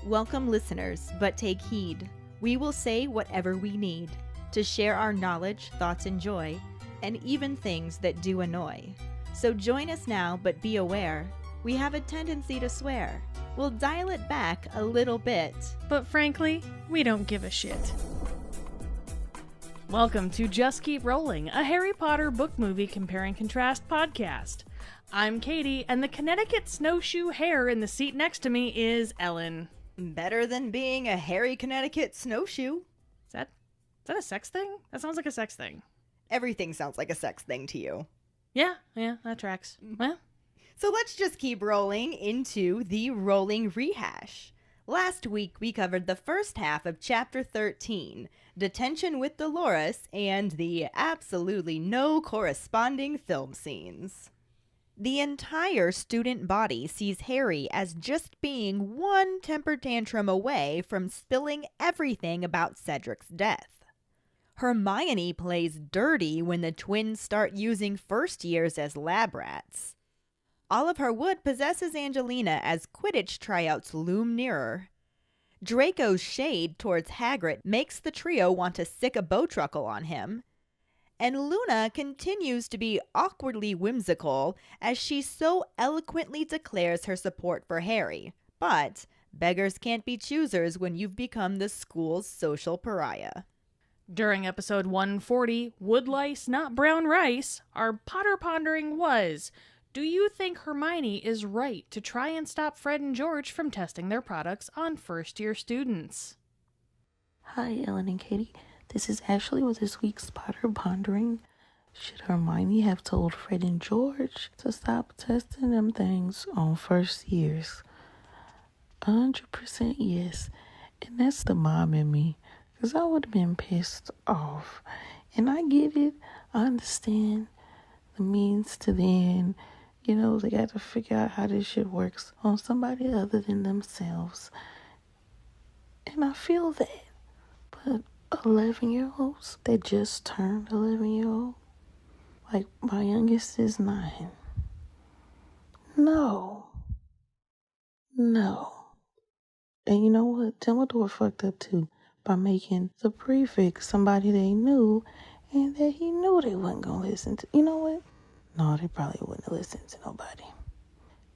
Welcome, listeners, but take heed. We will say whatever we need to share our knowledge, thoughts, and joy, and even things that do annoy. So join us now, but be aware, we have a tendency to swear. We'll dial it back a little bit. But frankly, we don't give a shit. Welcome to Just Keep Rolling, a Harry Potter book movie compare and contrast podcast. I'm Katie, and the Connecticut snowshoe hare in the seat next to me is Ellen. Better than being a hairy Connecticut snowshoe. Is that a sex thing? That sounds like a sex thing. Everything sounds like a sex thing to you. Yeah, that tracks. Well, so let's just keep rolling into the rolling rehash. Last week, we covered the first half of Chapter 13, Detention with Dolores, and the absolutely no corresponding film scenes. The entire student body sees Harry as just being one temper tantrum away from spilling everything about Cedric's death. Hermione plays dirty when the twins start using first years as lab rats. Oliver Wood possesses Angelina as Quidditch tryouts loom nearer. Draco's shade towards Hagrid makes the trio want to sick a bowtruckle on him. And Luna continues to be awkwardly whimsical as she so eloquently declares her support for Harry. But beggars can't be choosers when you've become the school's social pariah. During episode 140, Woodlice Not Brown Rice, our Potter pondering was, do you think Hermione is right to try and stop Fred and George from testing their products on first-year students? Hi, Ellen and Keighty. This is Ashley with this week's Potter Pondering. Should Hermione have told Fred and George to stop testing them things on first years? 100% yes. And that's the mom in me, because I would have been pissed off. And I get it. I understand the means to the end. You know, they got to figure out how this shit works on somebody other than themselves. And I feel that. But 11-year-olds that just turned 11-year-old, like my youngest is 9. No. And you know what? Dumbledore fucked up too by making the prefect somebody they knew, and that he knew they wasn't gonna listen to. You know what? No, they probably wouldn't have listened to nobody.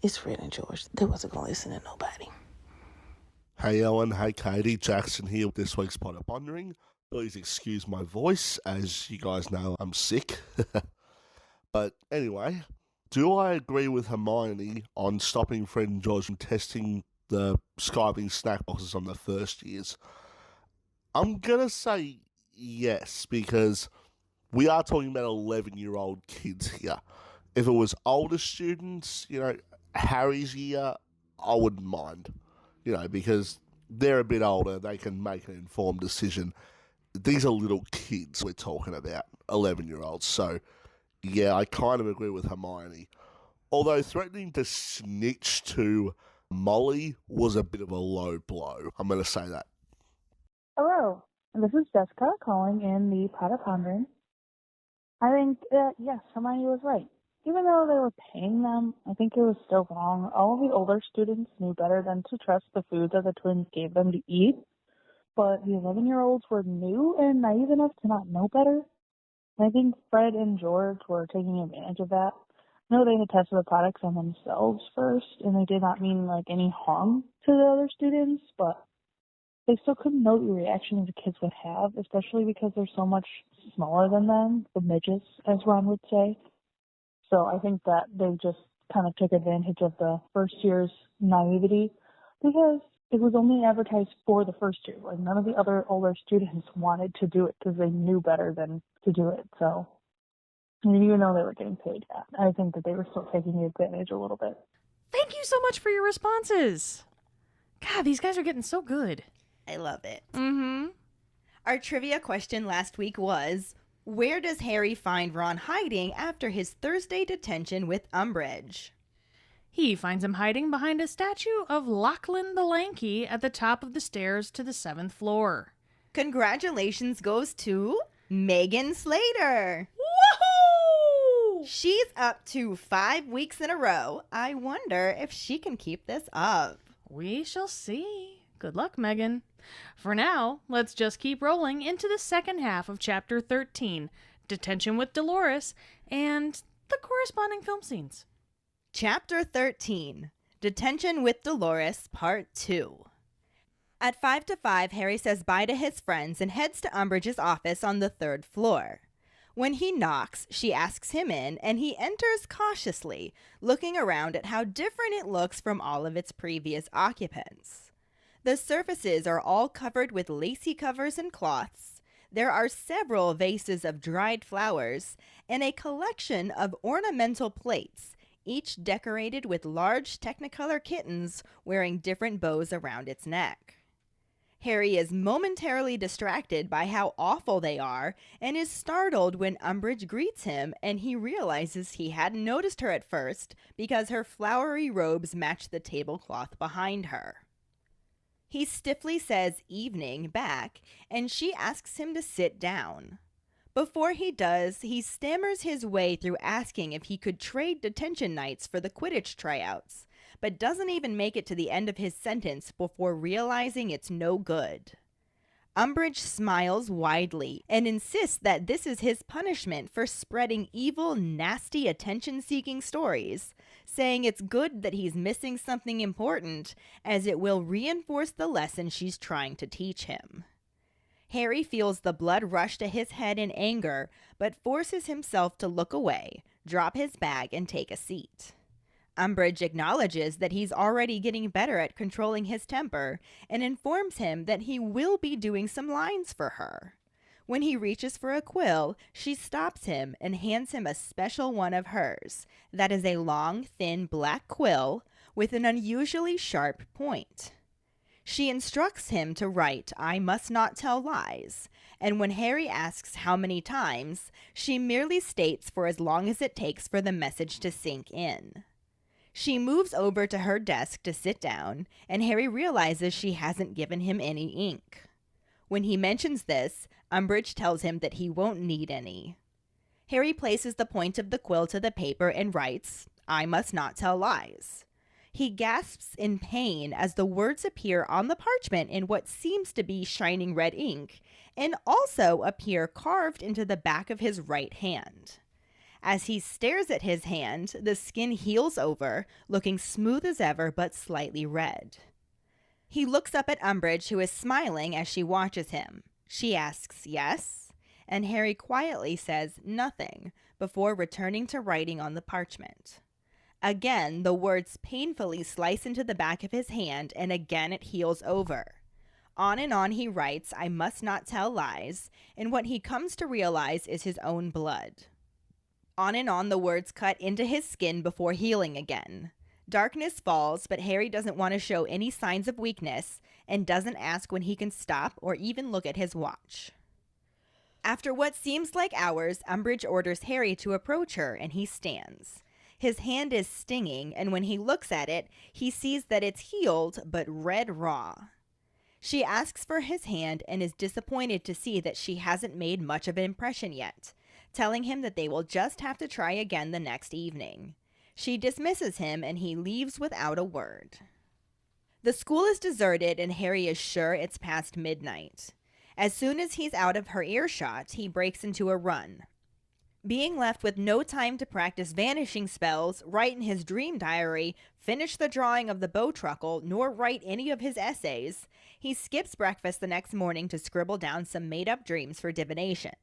It's Fred and George. They wasn't gonna listen to nobody. Hey Ellen, hey Katie, Jackson here with this week's Potter Pondering. Please excuse my voice, as you guys know I'm sick. But anyway, do I agree with Hermione on stopping Fred and George from testing the skiving snack boxes on the first years? I'm gonna say yes, because we are talking about 11-year-old kids here. If it was older students, Harry's year, I wouldn't mind. Because they're a bit older, they can make an informed decision. These are little kids we're talking about, 11-year-olds. So, yeah, I kind of agree with Hermione. Although threatening to snitch to Molly was a bit of a low blow. I'm going to say that. Hello, this is Jessica calling in the Potter Pondering. I think, yes, Hermione was right. Even though they were paying them, I think it was still wrong. All of the older students knew better than to trust the food that the twins gave them to eat. But the 11-year-olds were new and naive enough to not know better. I think Fred and George were taking advantage of that. I know they had tested the products on themselves first, and they did not mean any harm to the other students, but they still couldn't know the reaction the kids would have, especially because they're so much smaller than them, the midgets, as Ron would say. So I think that they just kind of took advantage of the first year's naivety, because it was only advertised for the first year. None of the other older students wanted to do it because they knew better than to do it. So even though they were getting paid, I think that they were still taking advantage a little bit. Thank you so much for your responses. God, these guys are getting so good. I love it. Mm-hmm. Our trivia question last week was, where does Harry find Ron hiding after his Thursday detention with Umbridge? He finds him hiding behind a statue of Lachlan the Lanky at the top of the stairs to the 7th floor. Congratulations goes to Megan Slater. Woohoo! She's up to 5 weeks in a row. I wonder if she can keep this up. We shall see. Good luck, Megan. For now, let's just keep rolling into the second half of Chapter 13, Detention with Dolores, and the corresponding film scenes. Chapter 13, Detention with Dolores, Part 2. At 5 to 5, Harry says bye to his friends and heads to Umbridge's office on the 3rd floor. When he knocks, she asks him in, and he enters cautiously, looking around at how different it looks from all of its previous occupants. The surfaces are all covered with lacy covers and cloths. There are several vases of dried flowers, and a collection of ornamental plates, each decorated with large Technicolor kittens wearing different bows around its neck. Harry is momentarily distracted by how awful they are and is startled when Umbridge greets him, and he realizes he hadn't noticed her at first because her flowery robes match the tablecloth behind her. He stiffly says evening back, and she asks him to sit down. Before he does, he stammers his way through asking if he could trade detention nights for the Quidditch tryouts, but doesn't even make it to the end of his sentence before realizing it's no good. Umbridge smiles widely and insists that this is his punishment for spreading evil, nasty, attention-seeking stories, saying it's good that he's missing something important, as it will reinforce the lesson she's trying to teach him. Harry feels the blood rush to his head in anger, but forces himself to look away, drop his bag, and take a seat. Umbridge acknowledges that he's already getting better at controlling his temper and informs him that he will be doing some lines for her. When he reaches for a quill, she stops him and hands him a special one of hers. That is a long, thin black quill with an unusually sharp point. She instructs him to write, "I must not tell lies," and when Harry asks how many times, she merely states for as long as it takes for the message to sink in. She moves over to her desk to sit down, and Harry realizes she hasn't given him any ink. When he mentions this, Umbridge tells him that he won't need any. Harry places the point of the quill to the paper and writes, "I must not tell lies." He gasps in pain as the words appear on the parchment in what seems to be shining red ink, and also appear carved into the back of his right hand. As he stares at his hand, the skin heals over, looking smooth as ever but slightly red. He looks up at Umbridge, who is smiling as she watches him. She asks, "Yes?" and Harry quietly says nothing before returning to writing on the parchment. Again, the words painfully slice into the back of his hand, and again it heals over. On and on he writes, "I must not tell lies," and what he comes to realize is his own blood. On and on the words cut into his skin before healing again. Darkness falls, but Harry doesn't want to show any signs of weakness and doesn't ask when he can stop or even look at his watch. After what seems like hours, Umbridge orders Harry to approach her, and he stands. His hand is stinging, and when he looks at it, he sees that it's healed but red raw. She asks for his hand and is disappointed to see that she hasn't made much of an impression yet, telling him that they will just have to try again the next evening. She dismisses him, and he leaves without a word. The school is deserted, and Harry is sure it's past midnight. As soon as he's out of her earshot, he breaks into a run. Being left with no time to practice vanishing spells, write in his dream diary, finish the drawing of the bowtruckle, nor write any of his essays, he skips breakfast the next morning to scribble down some made-up dreams for divination.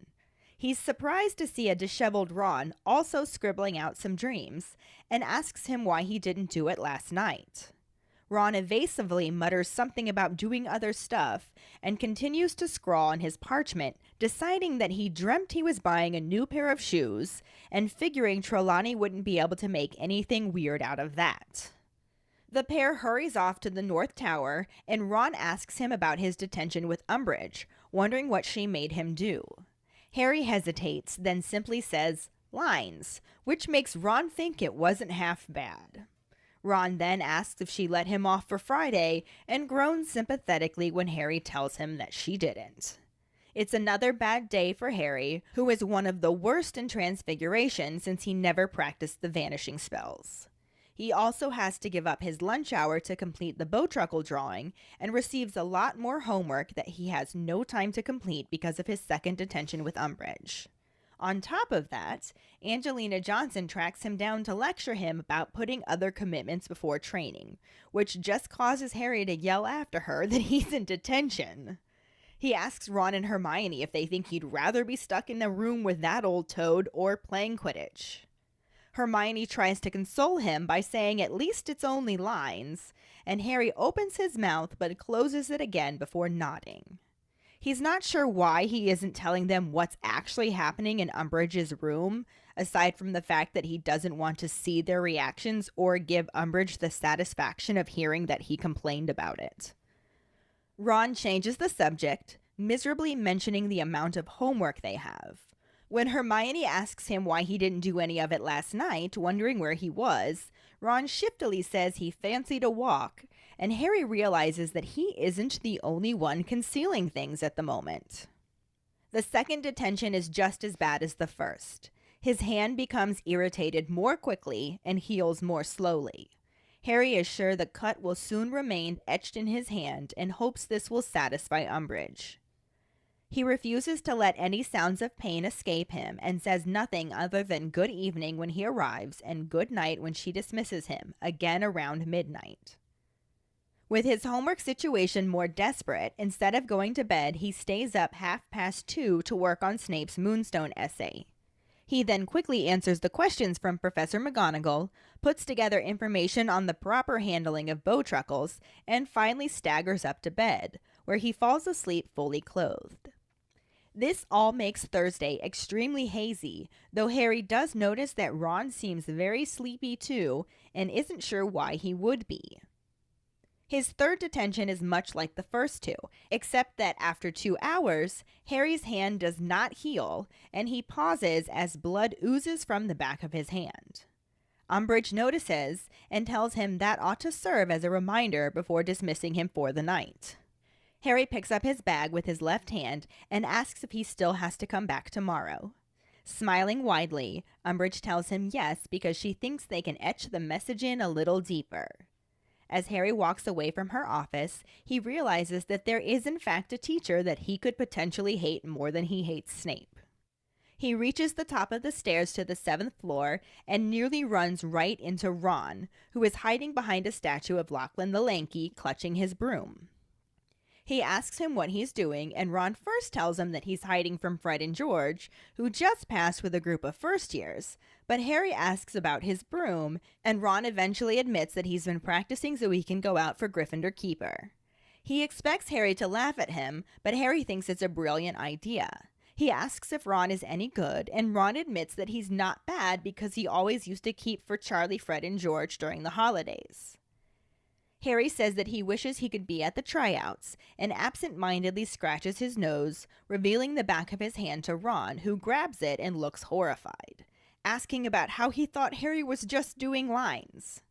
He's surprised to see a disheveled Ron also scribbling out some dreams, and asks him why he didn't do it last night. Ron evasively mutters something about doing other stuff and continues to scrawl on his parchment, deciding that he dreamt he was buying a new pair of shoes and figuring Trelawney wouldn't be able to make anything weird out of that. The pair hurries off to the North Tower, and Ron asks him about his detention with Umbridge, wondering what she made him do. Harry hesitates, then simply says, "lines," which makes Ron think it wasn't half bad. Ron then asks if she let him off for Friday and groans sympathetically when Harry tells him that she didn't. It's another bad day for Harry, who is one of the worst in Transfiguration since he never practiced the vanishing spells. He also has to give up his lunch hour to complete the Bowtruckle drawing and receives a lot more homework that he has no time to complete because of his second detention with Umbridge. On top of that, Angelina Johnson tracks him down to lecture him about putting other commitments before training, which just causes Harry to yell after her that he's in detention. He asks Ron and Hermione if they think he'd rather be stuck in a room with that old toad or playing Quidditch. Hermione tries to console him by saying at least it's only lines, and Harry opens his mouth but closes it again before nodding. He's not sure why he isn't telling them what's actually happening in Umbridge's room, aside from the fact that he doesn't want to see their reactions or give Umbridge the satisfaction of hearing that he complained about it. Ron changes the subject, miserably mentioning the amount of homework they have. When Hermione asks him why he didn't do any of it last night, wondering where he was, Ron shiftily says he fancied a walk, and Harry realizes that he isn't the only one concealing things at the moment. The second detention is just as bad as the first. His hand becomes irritated more quickly and heals more slowly. Harry is sure the cut will soon remain etched in his hand and hopes this will satisfy Umbridge. He refuses to let any sounds of pain escape him and says nothing other than good evening when he arrives and good night when she dismisses him, again around midnight. With his homework situation more desperate, instead of going to bed, he stays up 2:30 to work on Snape's Moonstone essay. He then quickly answers the questions from Professor McGonagall, puts together information on the proper handling of Bowtruckles, and finally staggers up to bed, where he falls asleep fully clothed. This all makes Thursday extremely hazy, though Harry does notice that Ron seems very sleepy too, and isn't sure why he would be. His third detention is much like the first two, except that after 2 hours, Harry's hand does not heal, and he pauses as blood oozes from the back of his hand. Umbridge notices and tells him that ought to serve as a reminder before dismissing him for the night. Harry picks up his bag with his left hand and asks if he still has to come back tomorrow. Smiling widely, Umbridge tells him yes because she thinks they can etch the message in a little deeper. As Harry walks away from her office, he realizes that there is in fact a teacher that he could potentially hate more than he hates Snape. He reaches the top of the stairs to the 7th floor and nearly runs right into Ron, who is hiding behind a statue of Lachlan the Lanky, clutching his broom. He asks him what he's doing, and Ron first tells him that he's hiding from Fred and George, who just passed with a group of first years, but Harry asks about his broom, and Ron eventually admits that he's been practicing so he can go out for Gryffindor Keeper. He expects Harry to laugh at him, but Harry thinks it's a brilliant idea. He asks if Ron is any good, and Ron admits that he's not bad because he always used to keep for Charlie, Fred, and George during the holidays. Harry says that he wishes he could be at the tryouts, and absent-mindedly scratches his nose, revealing the back of his hand to Ron, who grabs it and looks horrified, asking about how he thought Harry was just doing lines.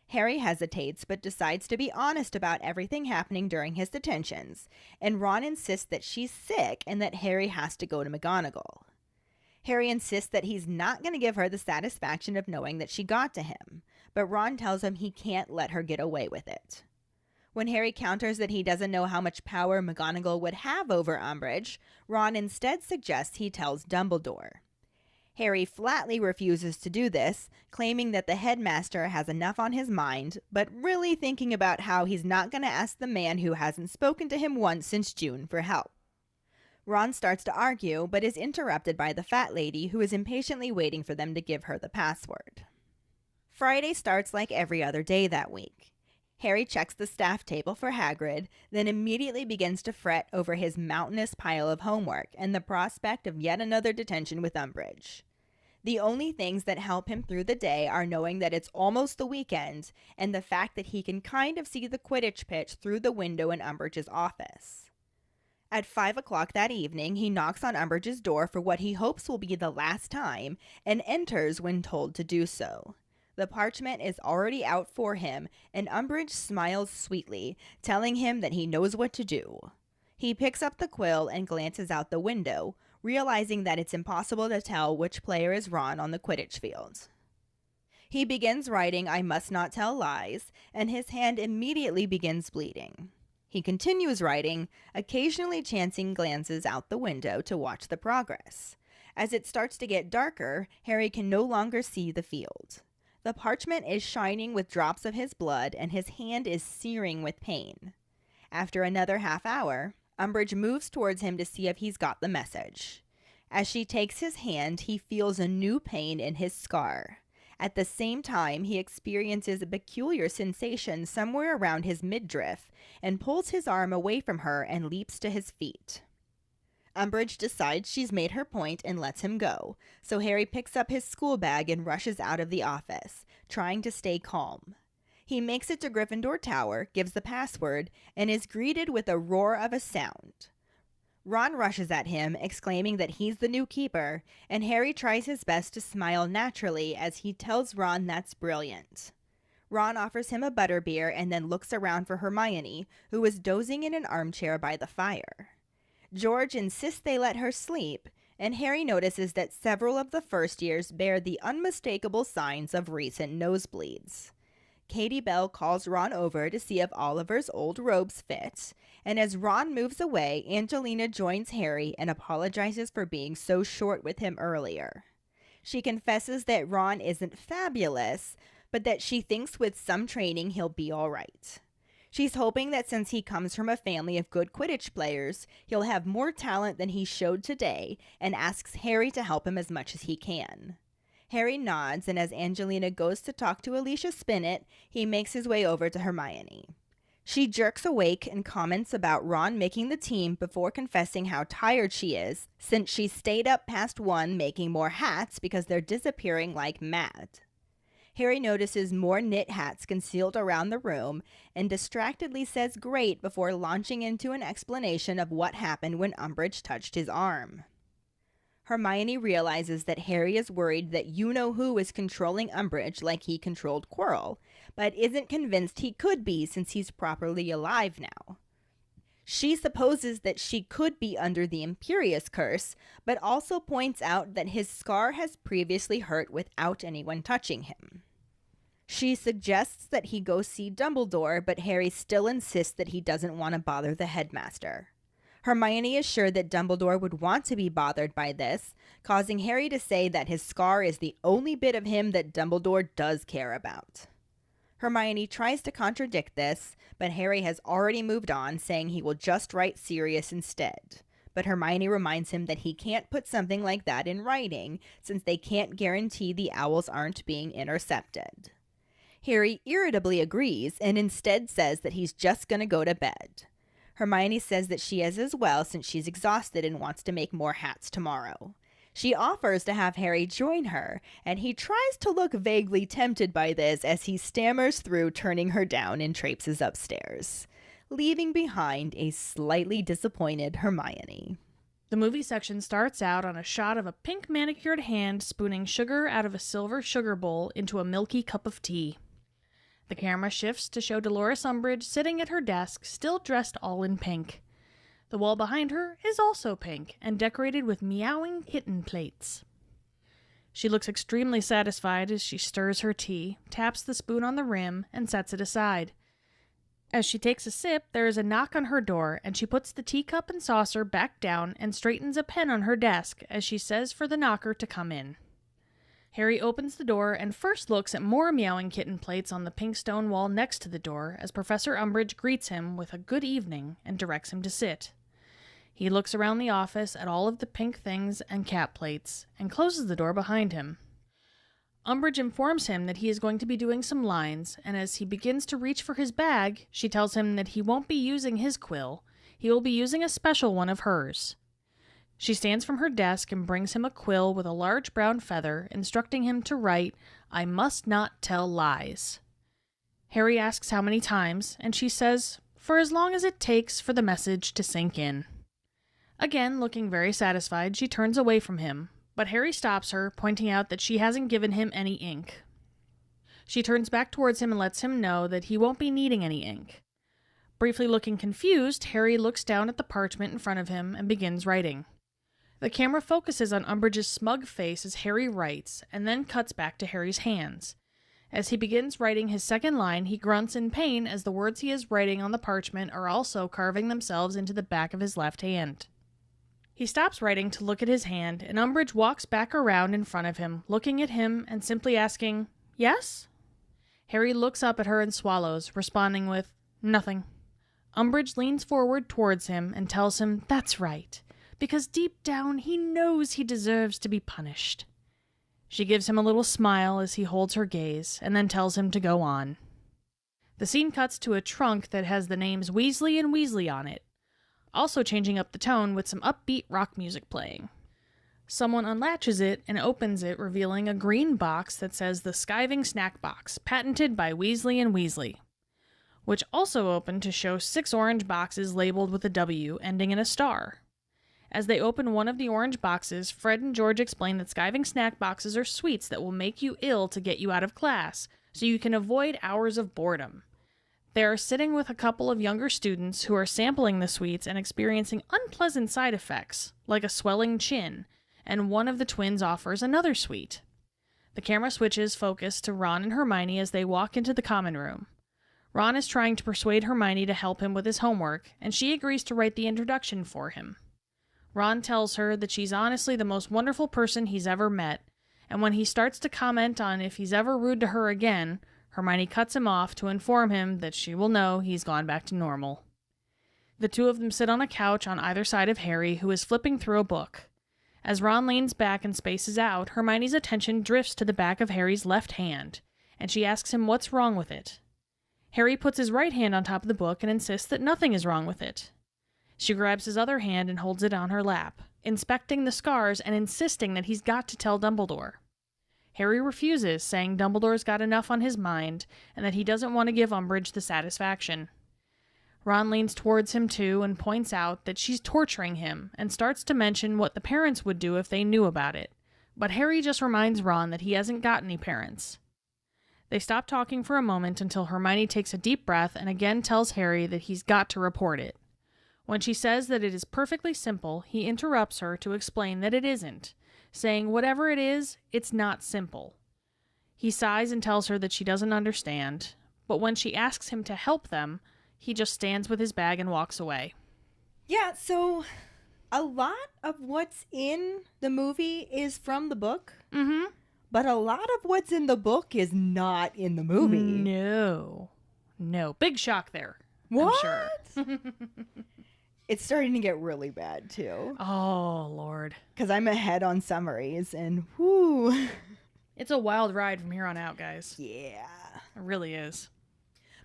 Harry hesitates but decides to be honest about everything happening during his detentions, and Ron insists that she's sick and that Harry has to go to McGonagall. Harry insists that he's not going to give her the satisfaction of knowing that she got to him, but Ron tells him he can't let her get away with it. When Harry counters that he doesn't know how much power McGonagall would have over Umbridge, Ron instead suggests he tells Dumbledore. Harry flatly refuses to do this, claiming that the headmaster has enough on his mind, but really thinking about how he's not going to ask the man who hasn't spoken to him once since June for help. Ron starts to argue, but is interrupted by the fat lady who is impatiently waiting for them to give her the password. Friday starts like every other day that week. Harry checks the staff table for Hagrid, then immediately begins to fret over his mountainous pile of homework and the prospect of yet another detention with Umbridge. The only things that help him through the day are knowing that it's almost the weekend and the fact that he can kind of see the Quidditch pitch through the window in Umbridge's office. At 5 o'clock that evening, he knocks on Umbridge's door for what he hopes will be the last time and enters when told to do so. The parchment is already out for him, and Umbridge smiles sweetly, telling him that he knows what to do. He picks up the quill and glances out the window, realizing that it's impossible to tell which player is Ron on the Quidditch field. He begins writing, "I must not tell lies," and his hand immediately begins bleeding. He continues writing, occasionally chancing glances out the window to watch the progress. As it starts to get darker, Harry can no longer see the field. The parchment is shining with drops of his blood, and his hand is searing with pain. After another half hour, Umbridge moves towards him to see if he's got the message. As she takes his hand, he feels a new pain in his scar. At the same time, he experiences a peculiar sensation somewhere around his midriff and pulls his arm away from her and leaps to his feet. Umbridge decides she's made her point and lets him go, so Harry picks up his school bag and rushes out of the office, trying to stay calm. He makes it to Gryffindor Tower, gives the password, and is greeted with a roar of a sound. Ron rushes at him, exclaiming that he's the new keeper, and Harry tries his best to smile naturally as he tells Ron that's brilliant. Ron offers him a butterbeer and then looks around for Hermione, who is dozing in an armchair by the fire. George insists they let her sleep, and Harry notices that several of the first years bear the unmistakable signs of recent nosebleeds. Katie Bell calls Ron over to see if Oliver's old robes fit, and as Ron moves away, Angelina joins Harry and apologizes for being so short with him earlier. She confesses that Ron isn't fabulous, but that she thinks with some training he'll be all right. She's hoping that since he comes from a family of good Quidditch players, he'll have more talent than he showed today, and asks Harry to help him as much as he can. Harry nods, and as Angelina goes to talk to Alicia Spinnet, he makes his way over to Hermione. She jerks awake and comments about Ron making the team before confessing how tired she is, since she stayed up past 1 making more hats because they're disappearing like mad. Harry notices more knit hats concealed around the room and distractedly says great before launching into an explanation of what happened when Umbridge touched his arm. Hermione realizes that Harry is worried that you-know-who is controlling Umbridge like he controlled Quirrell, but isn't convinced he could be since he's properly alive now. She supposes that she could be under the Imperius curse, but also points out that his scar has previously hurt without anyone touching him. She suggests that he go see Dumbledore, but Harry still insists that he doesn't want to bother the headmaster. Hermione is sure that Dumbledore would want to be bothered by this, causing Harry to say that his scar is the only bit of him that Dumbledore does care about. Hermione tries to contradict this, but Harry has already moved on, saying he will just write Sirius instead. But Hermione reminds him that he can't put something like that in writing, since they can't guarantee the owls aren't being intercepted. Harry irritably agrees and instead says that he's just going to go to bed. Hermione says that she is as well since she's exhausted and wants to make more hats tomorrow. She offers to have Harry join her, and he tries to look vaguely tempted by this as he stammers through turning her down and traipses upstairs, leaving behind a slightly disappointed Hermione. The movie section starts out on a shot of a pink manicured hand spooning sugar out of a silver sugar bowl into a milky cup of tea. The camera shifts to show Dolores Umbridge sitting at her desk, still dressed all in pink. The wall behind her is also pink and decorated with meowing kitten plates. She looks extremely satisfied as she stirs her tea, taps the spoon on the rim, and sets it aside. As she takes a sip, there is a knock on her door, and she puts the teacup and saucer back down and straightens a pen on her desk as she says for the knocker to come in. Harry opens the door and first looks at more meowing kitten plates on the pink stone wall next to the door as Professor Umbridge greets him with a good evening and directs him to sit. He looks around the office at all of the pink things and cat plates and closes the door behind him. Umbridge informs him that he is going to be doing some lines, and as he begins to reach for his bag, she tells him that he won't be using his quill. He will be using a special one of hers. She stands from her desk and brings him a quill with a large brown feather, instructing him to write, "I must not tell lies." Harry asks how many times, and she says, "For as long as it takes for the message to sink in." Again, looking very satisfied, she turns away from him, but Harry stops her, pointing out that she hasn't given him any ink. She turns back towards him and lets him know that he won't be needing any ink. Briefly looking confused, Harry looks down at the parchment in front of him and begins writing. The camera focuses on Umbridge's smug face as Harry writes, and then cuts back to Harry's hands. As he begins writing his second line, he grunts in pain as the words he is writing on the parchment are also carving themselves into the back of his left hand. He stops writing to look at his hand, and Umbridge walks back around in front of him, looking at him and simply asking, "Yes?" Harry looks up at her and swallows, responding with, "Nothing." Umbridge leans forward towards him and tells him that's right, because deep down he knows he deserves to be punished. She gives him a little smile as he holds her gaze, and then tells him to go on. The scene cuts to a trunk that has the names Weasley and Weasley on it, also changing up the tone with some upbeat rock music playing. Someone unlatches it and opens it, revealing a green box that says the Skiving Snack Box, patented by Weasley and Weasley, which also opened to show 6 orange boxes labeled with a W, ending in a star. As they open one of the orange boxes, Fred and George explain that skiving snack boxes are sweets that will make you ill to get you out of class, so you can avoid hours of boredom. They are sitting with a couple of younger students who are sampling the sweets and experiencing unpleasant side effects, like a swelling chin, and one of the twins offers another sweet. The camera switches focus to Ron and Hermione as they walk into the common room. Ron is trying to persuade Hermione to help him with his homework, and she agrees to write the introduction for him. Ron tells her that she's honestly the most wonderful person he's ever met, and when he starts to comment on if he's ever rude to her again, Hermione cuts him off to inform him that she will know he's gone back to normal. The two of them sit on a couch on either side of Harry, who is flipping through a book. As Ron leans back and spaces out, Hermione's attention drifts to the back of Harry's left hand, and she asks him what's wrong with it. Harry puts his right hand on top of the book and insists that nothing is wrong with it. She grabs his other hand and holds it on her lap, inspecting the scars and insisting that he's got to tell Dumbledore. Harry refuses, saying Dumbledore's got enough on his mind and that he doesn't want to give Umbridge the satisfaction. Ron leans towards him too and points out that she's torturing him and starts to mention what the parents would do if they knew about it, but Harry just reminds Ron that he hasn't got any parents. They stop talking for a moment until Hermione takes a deep breath and again tells Harry that he's got to report it. When she says that it is perfectly simple, he interrupts her to explain that it isn't, saying whatever it is, it's not simple. He sighs and tells her that she doesn't understand, but when she asks him to help them, he just stands with his bag and walks away. Yeah, so a lot of what's in the movie is from the book. Mm-hmm. But a lot of what's in the book is not in the movie. No. Big shock there. What? I'm sure. It's starting to get really bad, too. Oh, Lord. Because I'm ahead on summaries, and whoo. It's a wild ride from here on out, guys. Yeah. It really is.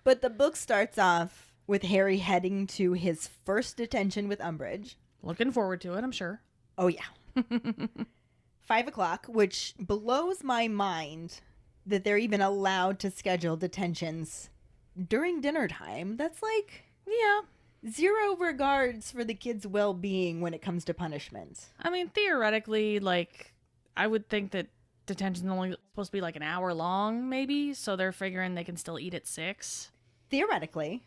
But the book starts off with Harry heading to his first detention with Umbridge. Looking forward to it, I'm sure. Oh, yeah. 5 o'clock, which blows my mind that they're even allowed to schedule detentions during dinner time. That's like... Yeah. Zero regards for the kids' well-being when it comes to punishment. I mean, theoretically, like, I would think that detention's only supposed to be like an hour long, maybe, so they're figuring they can still eat at 6. Theoretically.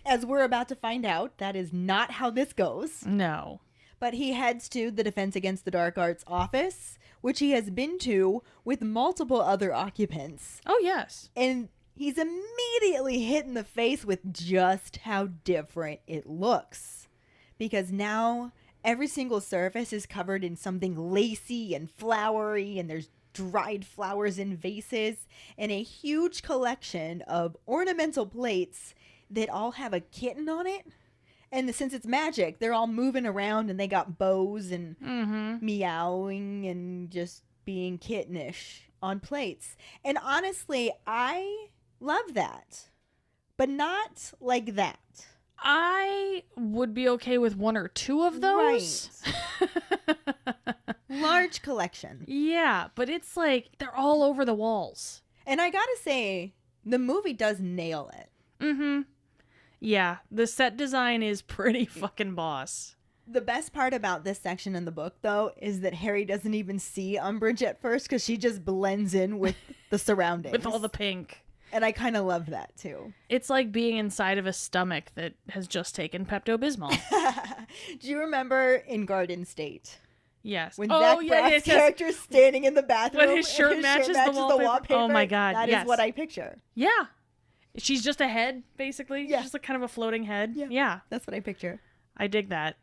As we're about to find out, that is not how this goes. No. But he heads to the Defense Against the Dark Arts office, which he has been to with multiple other occupants. Oh, yes. And he's immediately hit in the face with just how different it looks. Because now every single surface is covered in something lacy and flowery, and there's dried flowers in vases, and a huge collection of ornamental plates that all have a kitten on it. And since it's magic, they're all moving around, and they got bows and meowing and just being kittenish on plates. And honestly, I love that, but not like that. I would be okay with 1 or 2 of those. Right. Large collection. Yeah, but it's like they're all over the walls. And I gotta say, the movie does nail it. Mm-hmm. Yeah, the set design is pretty fucking boss. The best part about this section in the book, though, is that Harry doesn't even see Umbridge at first because she just blends in with the surroundings. With all the pink. And I kind of love that, too. It's like being inside of a stomach that has just taken Pepto-Bismol. Do you remember in Garden State? Yes. When Zach Braff's character's standing in the bathroom, when his shirt matches the wallpaper. Oh my God, that is what I picture. Yeah. She's just a head, basically. Yeah. She's just kind of a floating head. Yeah. That's what I picture. I dig that.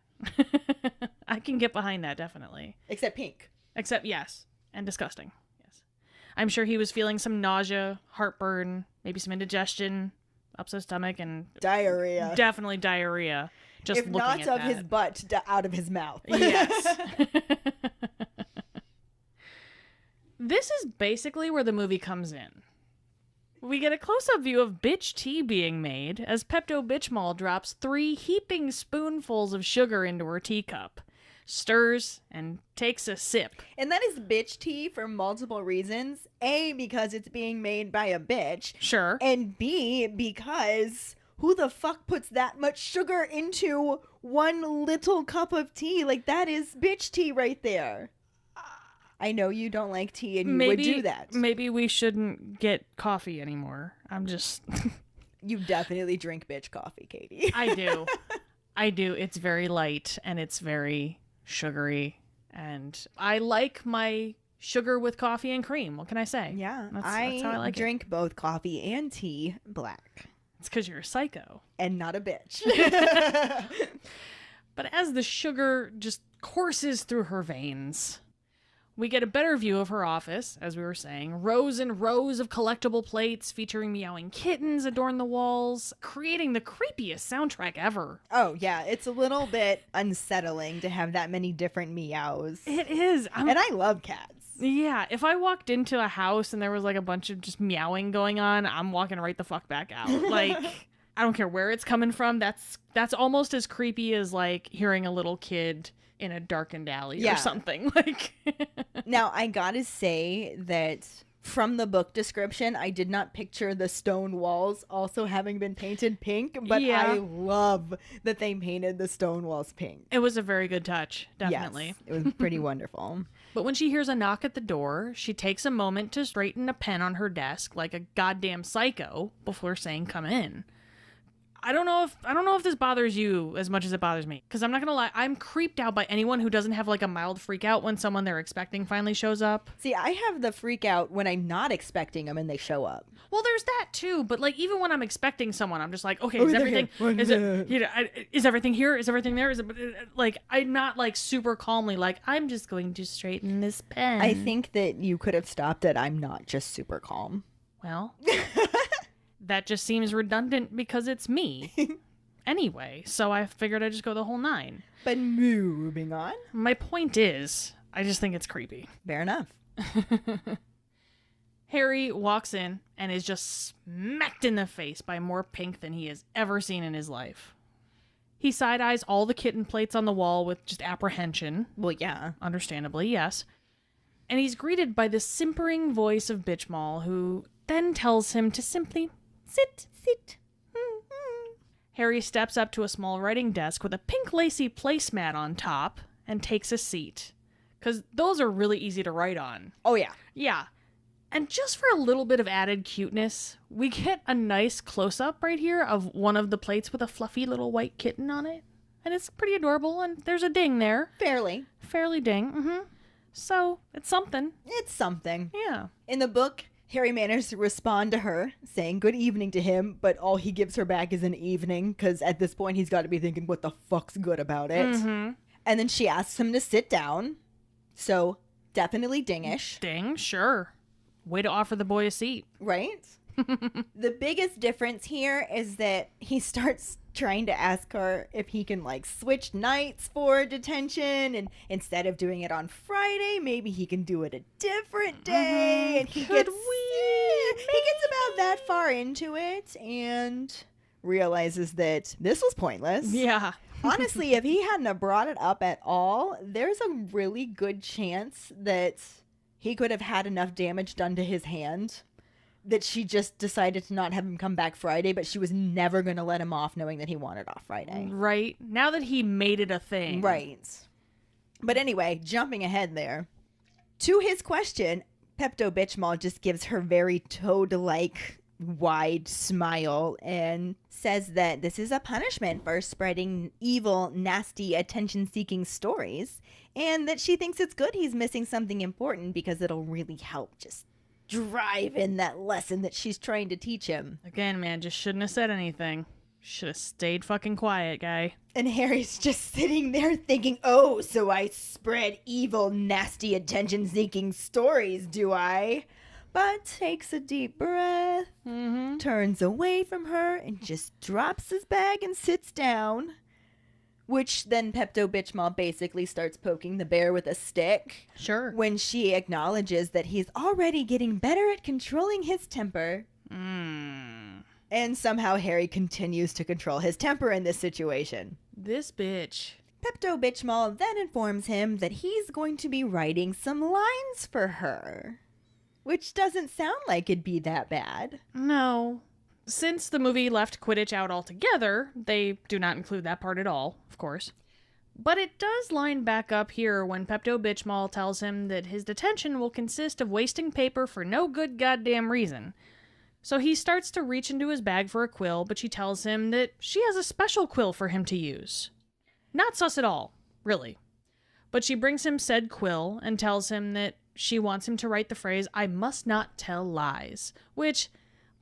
I can get behind that, definitely. Except pink. Except, yes. And disgusting. Yes. I'm sure he was feeling some nausea, heartburn, maybe some indigestion, upset stomach, and diarrhea. Definitely diarrhea. Just if not of his butt, out of his mouth. Yes. This is basically where the movie comes in. We get a close-up view of bitch tea being made as Pepto-Bismol drops 3 heaping spoonfuls of sugar into her teacup, stirs, and takes a sip. And that is bitch tea for multiple reasons. A, because it's being made by a bitch. Sure. And B, because who the fuck puts that much sugar into one little cup of tea? Like, that is bitch tea right there. I know you don't like tea and you would do that. Maybe we shouldn't get coffee anymore. I'm just... You definitely drink bitch coffee, Keighty. I do. I do. It's very light and it's very sugary. And I like my sugar with coffee and cream. What can I say? Yeah. That's how I like drink both coffee and tea black. It's because you're a psycho. And not a bitch. But as the sugar just courses through her veins... We get a better view of her office, as we were saying. Rows and rows of collectible plates featuring meowing kittens adorn the walls, creating the creepiest soundtrack ever. Oh, yeah. It's a little bit unsettling to have that many different meows. It is. And I love cats. Yeah. If I walked into a house and there was like a bunch of just meowing going on, I'm walking right the fuck back out. Like, I don't care where it's coming from. That's almost as creepy as like hearing a little kid in a darkened alley or something. Like Now, I gotta say that from the book description, I did not picture the stone walls also having been painted pink, but I love that they painted the stone walls pink. It was a very good touch, definitely. Yes, it was pretty wonderful. But when she hears a knock at the door, she takes a moment to straighten a pen on her desk like a goddamn psycho before saying, "Come in." I don't know if this bothers you as much as it bothers me. Because I'm not going to lie, I'm creeped out by anyone who doesn't have like a mild freak out when someone they're expecting finally shows up. See, I have the freak out when I'm not expecting them and they show up. Well, there's that too. But like even when I'm expecting someone, I'm just like, okay, is everything is everything here? Is everything there? Is it like I'm not like super calmly like I'm just going to straighten this pen. I think that you could have stopped at I'm not just super calm. Well, that just seems redundant because it's me. Anyway, so I figured I'd just go the whole 9. But moving on. My point is, I just think it's creepy. Fair enough. Harry walks in and is just smacked in the face by more pink than he has ever seen in his life. He side-eyes all the kitten plates on the wall with just apprehension. Well, yeah. Understandably, yes. And he's greeted by the simpering voice of Bitchmall, who then tells him to simply sit. Harry steps up to a small writing desk with a pink lacy placemat on top and takes a seat. Because those are really easy to write on. Oh, yeah. Yeah. And just for a little bit of added cuteness, we get a nice close-up right here of one of the plates with a fluffy little white kitten on it. And it's pretty adorable, and there's a ding there. Fairly ding. So, it's something. It's something. Yeah. In the book, Harry manages to respond to her, saying good evening to him, but all he gives her back is an evening, because at this point he's got to be thinking, what the fuck's good about it? Mm-hmm. And then she asks him to sit down, so definitely dingish. Ding, sure. Way to offer the boy a seat. Right? The biggest difference here is that he starts trying to ask her if he can like switch nights for detention, and instead of doing it on Friday, maybe he can do it a different day. And he gets about that far into it and realizes that this was pointless. Yeah. Honestly, if he hadn't have brought it up at all, there's a really good chance that he could have had enough damage done to his hand that she just decided to not have him come back Friday, but she was never going to let him off knowing that he wanted off Friday. Right. Now that he made it a thing. Right. But anyway, jumping ahead there. To his question, Pepto-Bismol just gives her very Toad-like wide smile and says that this is a punishment for spreading evil, nasty, attention-seeking stories, and that she thinks it's good he's missing something important because it'll really help just drive in that lesson that she's trying to teach him. Again, man, just shouldn't have said anything. Should have stayed fucking quiet, guy. And Harry's just sitting there thinking, oh, so I spread evil, nasty, attention-seeking stories, do I? But takes a deep breath, turns away from her, and just drops his bag and sits down. Which then Pepto-Bismol basically starts poking the bear with a stick. Sure. When she acknowledges that he's already getting better at controlling his temper. And somehow Harry continues to control his temper in this situation. This bitch. Pepto-Bismol then informs him that he's going to be writing some lines for her. Which doesn't sound like it'd be that bad. No. Since the movie left Quidditch out altogether, they do not include that part at all, of course. But it does line back up here when Pepto-Bismol tells him that his detention will consist of wasting paper for no good goddamn reason. So he starts to reach into his bag for a quill, but she tells him that she has a special quill for him to use. Not sus at all, really. But she brings him said quill and tells him that she wants him to write the phrase, "I must not tell lies," which,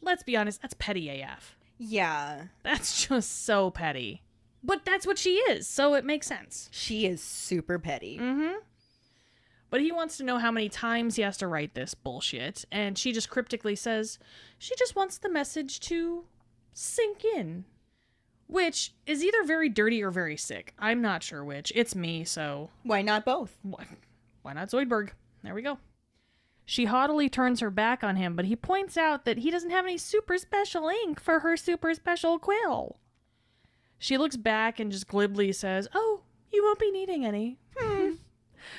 let's be honest, that's petty AF. Yeah. That's just so petty. But that's what she is, so it makes sense. She is super petty. But he wants to know how many times he has to write this bullshit, and she just cryptically says she just wants the message to sink in. Which is either very dirty or very sick. I'm not sure which. It's me, so... Why not both? Why not Zoidberg? There we go. She haughtily turns her back on him, but he points out that he doesn't have any super special ink for her super special quill. She looks back and just glibly says, "Oh, you won't be needing any."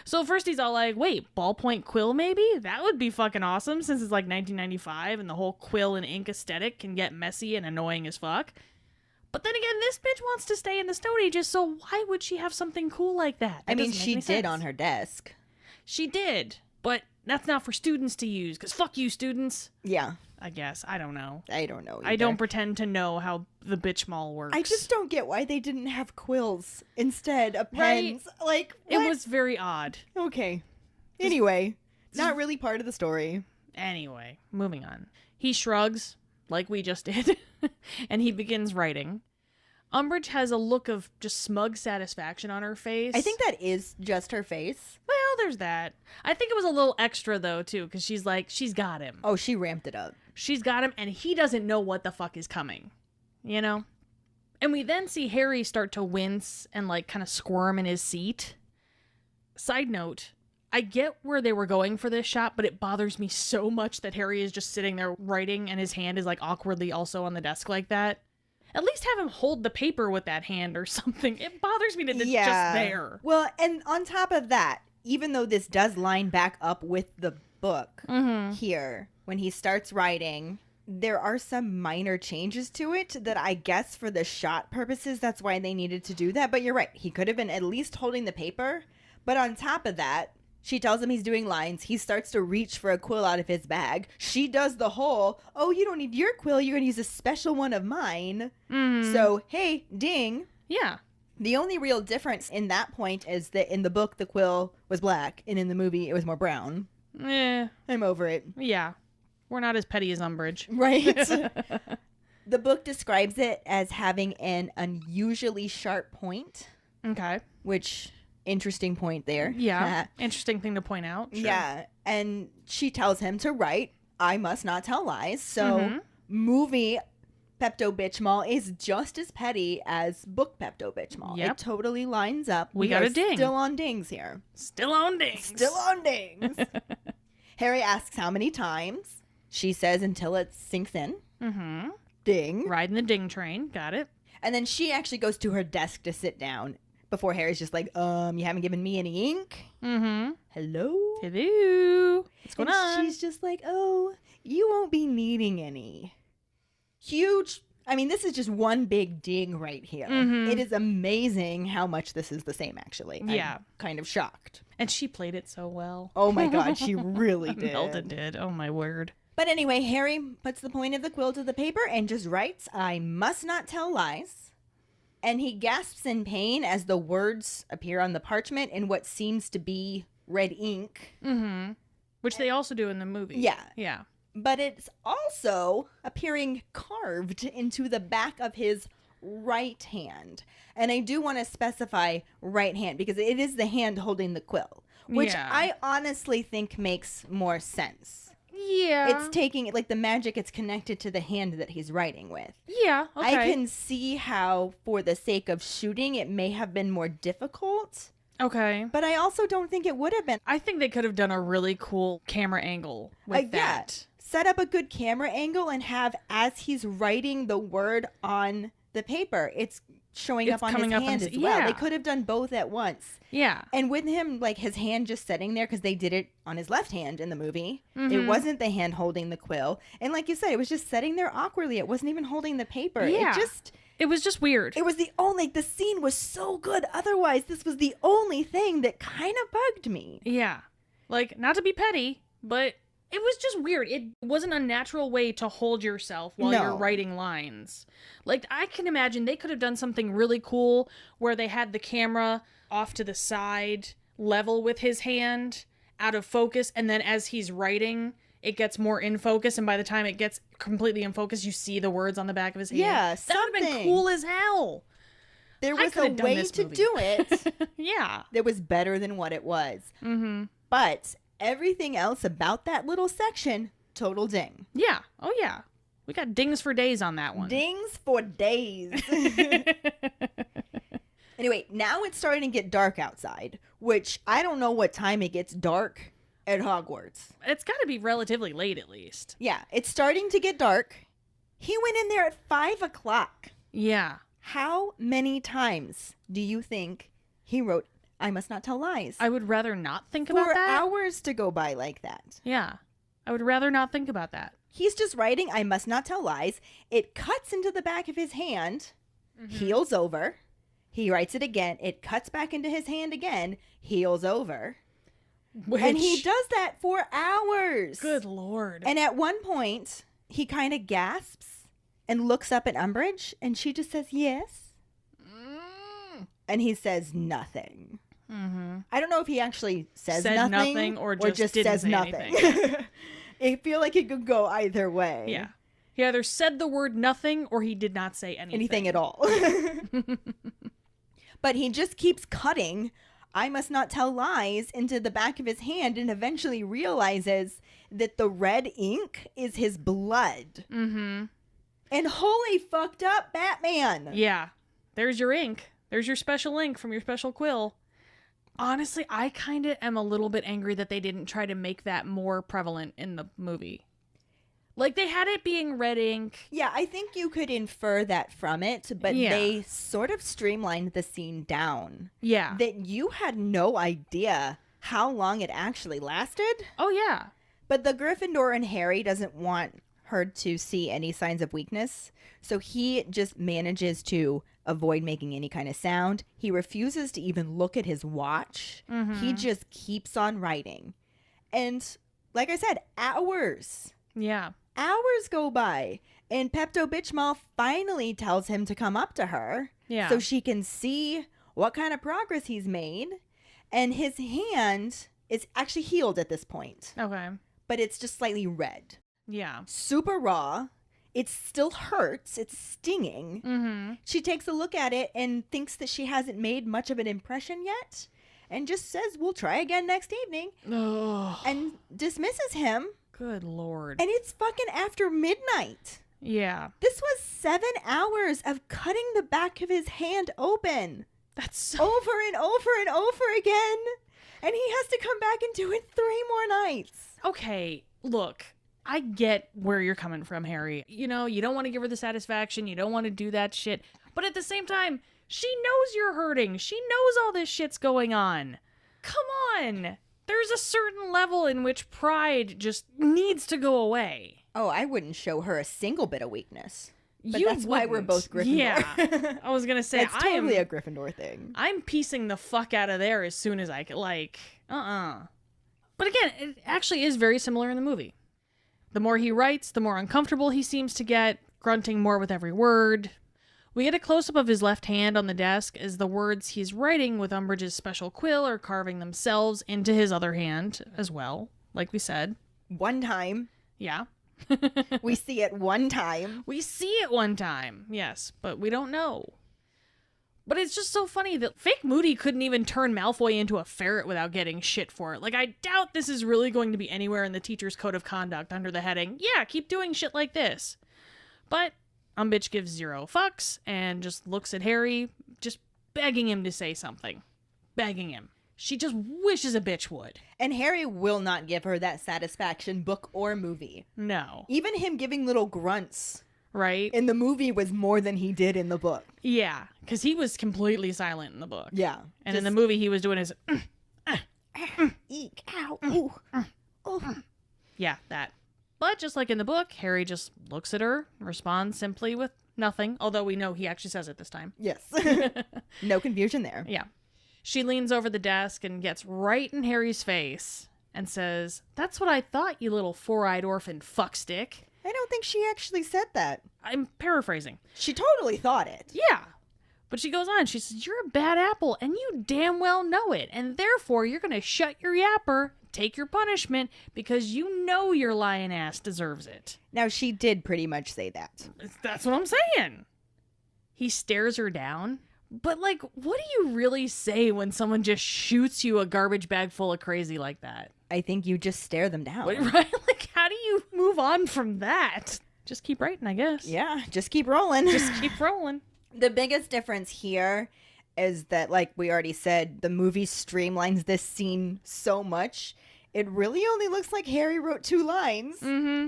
So first he's all like, wait, ballpoint quill maybe? That would be fucking awesome since it's like 1995 and the whole quill and ink aesthetic can get messy and annoying as fuck. But then again, this bitch wants to stay in the Stone Ages, so why would she have something cool like that? I mean, she did on her desk. She did, but that's not for students to use, because fuck you, students. Yeah. I guess. I don't know. I don't know either. I don't pretend to know how the bitch mall works. I just don't get why they didn't have quills instead of pens. Right? Like, it what? was very odd. Okay. Anyway, not really part of the story. Anyway, moving on. He shrugs, like we just did, and he begins writing. Umbridge has a look of just smug satisfaction on her face. I think that is just her face. Well, there's that. I think it was a little extra, though, too, because she's like, she's got him. Oh, she ramped it up. She's got him, and he doesn't know what the fuck is coming. You know? And we then see Harry start to wince and, like, kind of squirm in his seat. Side note, I get where they were going for this shot, but it bothers me so much that Harry is just sitting there writing, and his hand is, like, awkwardly also on the desk like that. At least have him hold the paper with that hand or something. It bothers me that it's just there. Well, and on top of that, even though this does line back up with the book here, when he starts writing, there are some minor changes to it that I guess for the shot purposes, that's why they needed to do that. But you're right. He could have been at least holding the paper. But on top of that, she tells him he's doing lines. He starts to reach for a quill out of his bag. She does the whole, oh, you don't need your quill. You're going to use a special one of mine. So, hey, ding. Yeah. The only real difference in that point is that in the book, the quill was black. And in the movie, it was more brown. I'm over it. Yeah. We're not as petty as Umbridge. Right. The book describes it as having an unusually sharp point. Okay. Which... interesting point there. Yeah. Interesting thing to point out. Sure. Yeah. And she tells him to write, I must not tell lies. So movie Pepto-Bismol is just as petty as book Pepto-Bismol. Yep. It totally lines up. We got a ding. Still on dings here. Still on dings. Still on dings. Harry asks how many times. She says until it sinks in. Ding. Riding the ding train. Got it. And then she actually goes to her desk to sit down. Before Harry's just like, you haven't given me any ink? Hello? Hello? What's going on? She's just like, oh, you won't be needing any. Huge. I mean, this is just one big ding right here. It is amazing how much this is the same, actually. Yeah. I'm kind of shocked. And she played it so well. Oh my God, she really did. Nelda did. Oh my word. But anyway, Harry puts the point of the quill to the paper and just writes, I must not tell lies. And he gasps in pain as the words appear on the parchment in what seems to be red ink. Mm-hmm. Which they also do in the movie. Yeah. Yeah. But it's also appearing carved into the back of his right hand. And I do want to specify right hand because it is the hand holding the quill, which I honestly think makes more sense. Yeah. It's taking it like the magic, it's connected to the hand that he's writing with. Yeah, okay. I can see how, for the sake of shooting, it may have been more difficult. Okay. But I also don't think it would have been. I think they could have done a really cool camera angle with that. Set up a good camera angle and have, as he's writing the word on the paper, it's showing up on his hand as well. Yeah. They could have done both at once. Yeah. And with him, like, his hand just sitting there, because they did it on his left hand in the movie. Mm-hmm. It wasn't the hand holding the quill. And like you said, it was just sitting there awkwardly. It wasn't even holding the paper. Yeah. It was just weird. It was the only, the scene was so good. Otherwise, this was the only thing that kind of bugged me. Yeah. Like, not to be petty, but it was just weird. It was an unnatural way to hold yourself while you're writing lines. Like, I can imagine they could have done something really cool where they had the camera off to the side, level with his hand, out of focus, and then as he's writing, it gets more in focus, and by the time it gets completely in focus, you see the words on the back of his hand. Yeah, that would have been cool as hell. There was a way to do it. Yeah. That was better than what it was. Mm-hmm. But everything else about that little section, total ding. Yeah. Oh, yeah. We got dings for days on that one. Dings for days. Anyway, now it's starting to get dark outside, which I don't know what time it gets dark at Hogwarts. It's got to be relatively late at least. Yeah, it's starting to get dark. He went in there at 5 o'clock. Yeah. How many times do you think he wrote, I must not tell lies? I would rather not think about that. For hours to go by like that. Yeah. I would rather not think about that. He's just writing, I must not tell lies. It cuts into the back of his hand, heals over. He writes it again. It cuts back into his hand again, heals over. And he does that for hours. Good Lord. And at one point, he kind of gasps and looks up at Umbridge, and she just says, yes. And he says nothing. Mm-hmm. I don't know if he actually said nothing or just didn't says say nothing. anything. I feel like it could go either way. Yeah. He either said the word nothing or he did not say anything. Anything at all. But he just keeps cutting, I must not tell lies, into the back of his hand and eventually realizes that the red ink is his blood. Mm-hmm. And holy fucked up Batman. Yeah. There's your ink. There's your special ink from your special quill. Honestly, I kind of am a little bit angry that they didn't try to make that more prevalent in the movie. Like, they had it being red ink. Yeah, I think you could infer that from it, but they sort of streamlined the scene down. Yeah. That you had no idea how long it actually lasted. Oh, yeah. But the Gryffindor and Harry doesn't want her to see any signs of weakness, so he just manages to avoid making any kind of sound. He refuses to even look at his watch. Mm-hmm. He just keeps on writing. And like I said, hours. Yeah. Hours go by, and Pepto-Bismol finally tells him to come up to her so she can see what kind of progress he's made. And his hand is actually healed at this point. Okay. But it's just slightly red. Yeah. Super raw. It still hurts. It's stinging. Mm-hmm. She takes a look at it and thinks that she hasn't made much of an impression yet and just says, we'll try again next evening. Ugh. And dismisses him. Good Lord. And it's fucking after midnight. Yeah. This was 7 hours of cutting the back of his hand open. That's so... Over and over and over again. And he has to come back and do it 3 more nights. Okay, look. I get where you're coming from, Harry. You know, you don't want to give her the satisfaction. You don't want to do that shit. But at the same time, she knows you're hurting. She knows all this shit's going on. Come on. There's a certain level in which pride just needs to go away. Oh, I wouldn't show her a single bit of weakness. But You that's why we're wouldn't. both Gryffindor. Yeah. I was going to say, That's totally a Gryffindor thing. I'm piecing the fuck out of there as soon as I can. Like, But again, it actually is very similar in the movie. The more he writes, the more uncomfortable he seems to get, grunting more with every word. We get a close-up of his left hand on the desk as the words he's writing with Umbridge's special quill are carving themselves into his other hand as well, like we said. One time. Yeah. We see it one time. We see it one time, yes, but we don't know. But it's just so funny that fake Moody couldn't even turn Malfoy into a ferret without getting shit for it. Like, I doubt this is really going to be anywhere in the teacher's code of conduct under the heading, yeah, keep doing shit like this. But Umbridge gives 0 fucks and just looks at Harry, just begging him to say something. Begging him. She just wishes a bitch would. And Harry will not give her that satisfaction, book or movie. No. Even him giving little grunts Right? in the movie was more than he did in the book. Yeah, because he was completely silent in the book. Yeah. And in the movie, he was doing his... Eek, ow, ooh, oh. Yeah, that. But just like in the book, Harry just looks at her, responds simply with nothing, although we know he actually says it this time. Yes. No confusion there. Yeah. She leans over the desk and gets right in Harry's face and says, "That's what I thought, you little four-eyed orphan fuckstick." I don't think she actually said that. I'm paraphrasing. She totally thought it. Yeah. But she goes on, she says, "You're a bad apple, and you damn well know it, and therefore you're going to shut your yapper, take your punishment, because you know your lying ass deserves it." Now, she did pretty much say that. That's what I'm saying. He stares her down. But, like, what do you really say when someone just shoots you a garbage bag full of crazy like that? I think you just stare them down. Right? Like, how do you move on from that? Just keep writing, I guess. Yeah, just keep rolling. Just keep rolling. The biggest difference here is that, like we already said, the movie streamlines this scene so much. It really only looks like Harry wrote 2 lines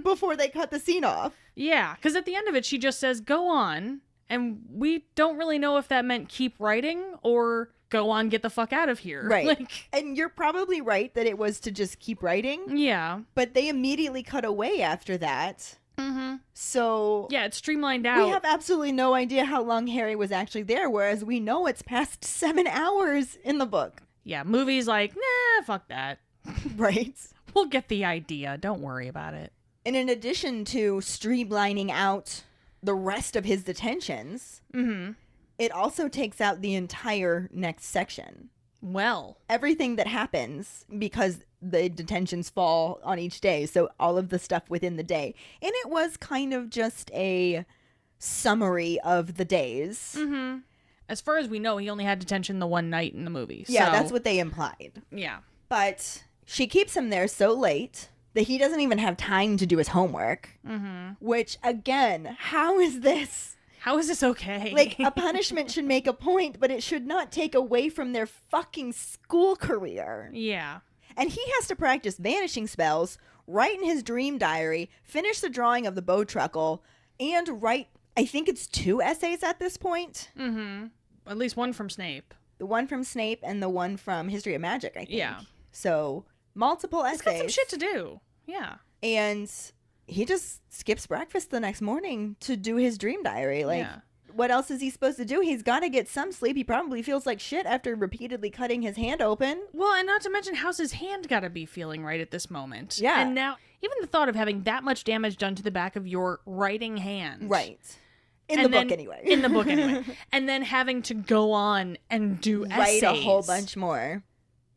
before they cut the scene off. Yeah, because at the end of it, she just says, "Go on." And we don't really know if that meant keep writing or go on, get the fuck out of here. Right. Like, And you're probably right that it was to just keep writing. yeah. But they immediately cut away after that. Mm-hmm. So Yeah, it's streamlined out. we have absolutely no idea how long Harry was actually there, whereas we know it's past 7 hours in the book. Yeah, movies like, nah, fuck that. Right? We'll get the idea. Don't worry about it. And in addition to streamlining out the rest of his detentions, it also takes out the entire next section. Well. Everything that happens, because the detentions fall on each day, so all of the stuff within the day. And it was kind of just a summary of the days. Mm-hmm. As far as we know, he only had detention the one night in the movie. Yeah, so, that's what they implied. Yeah. But she keeps him there so late that he doesn't even have time to do his homework. Which, again, how is this? How is this okay? Like, a punishment should make a point, but it should not take away from their fucking school career. Yeah. And he has to practice vanishing spells, write in his dream diary, finish the drawing of the Bowtruckle, and write, I think it's 2 essays at this point. Mm-hmm. At least one from Snape. The one from Snape and the one from History of Magic, I think. Yeah. So, multiple essays. He's got some shit to do. Yeah. And he just skips breakfast the next morning to do his dream diary. Like, Yeah. what else is he supposed to do? He's got to get some sleep. He probably feels like shit after repeatedly cutting his hand open. Well, and not to mention, how's his hand got to be feeling right at this moment? Yeah. And now, even the thought of having that much damage done to the back of your writing hand. Right. In And the then- book, anyway. In the book, anyway. And then having to go on and do Write essays. a whole bunch more.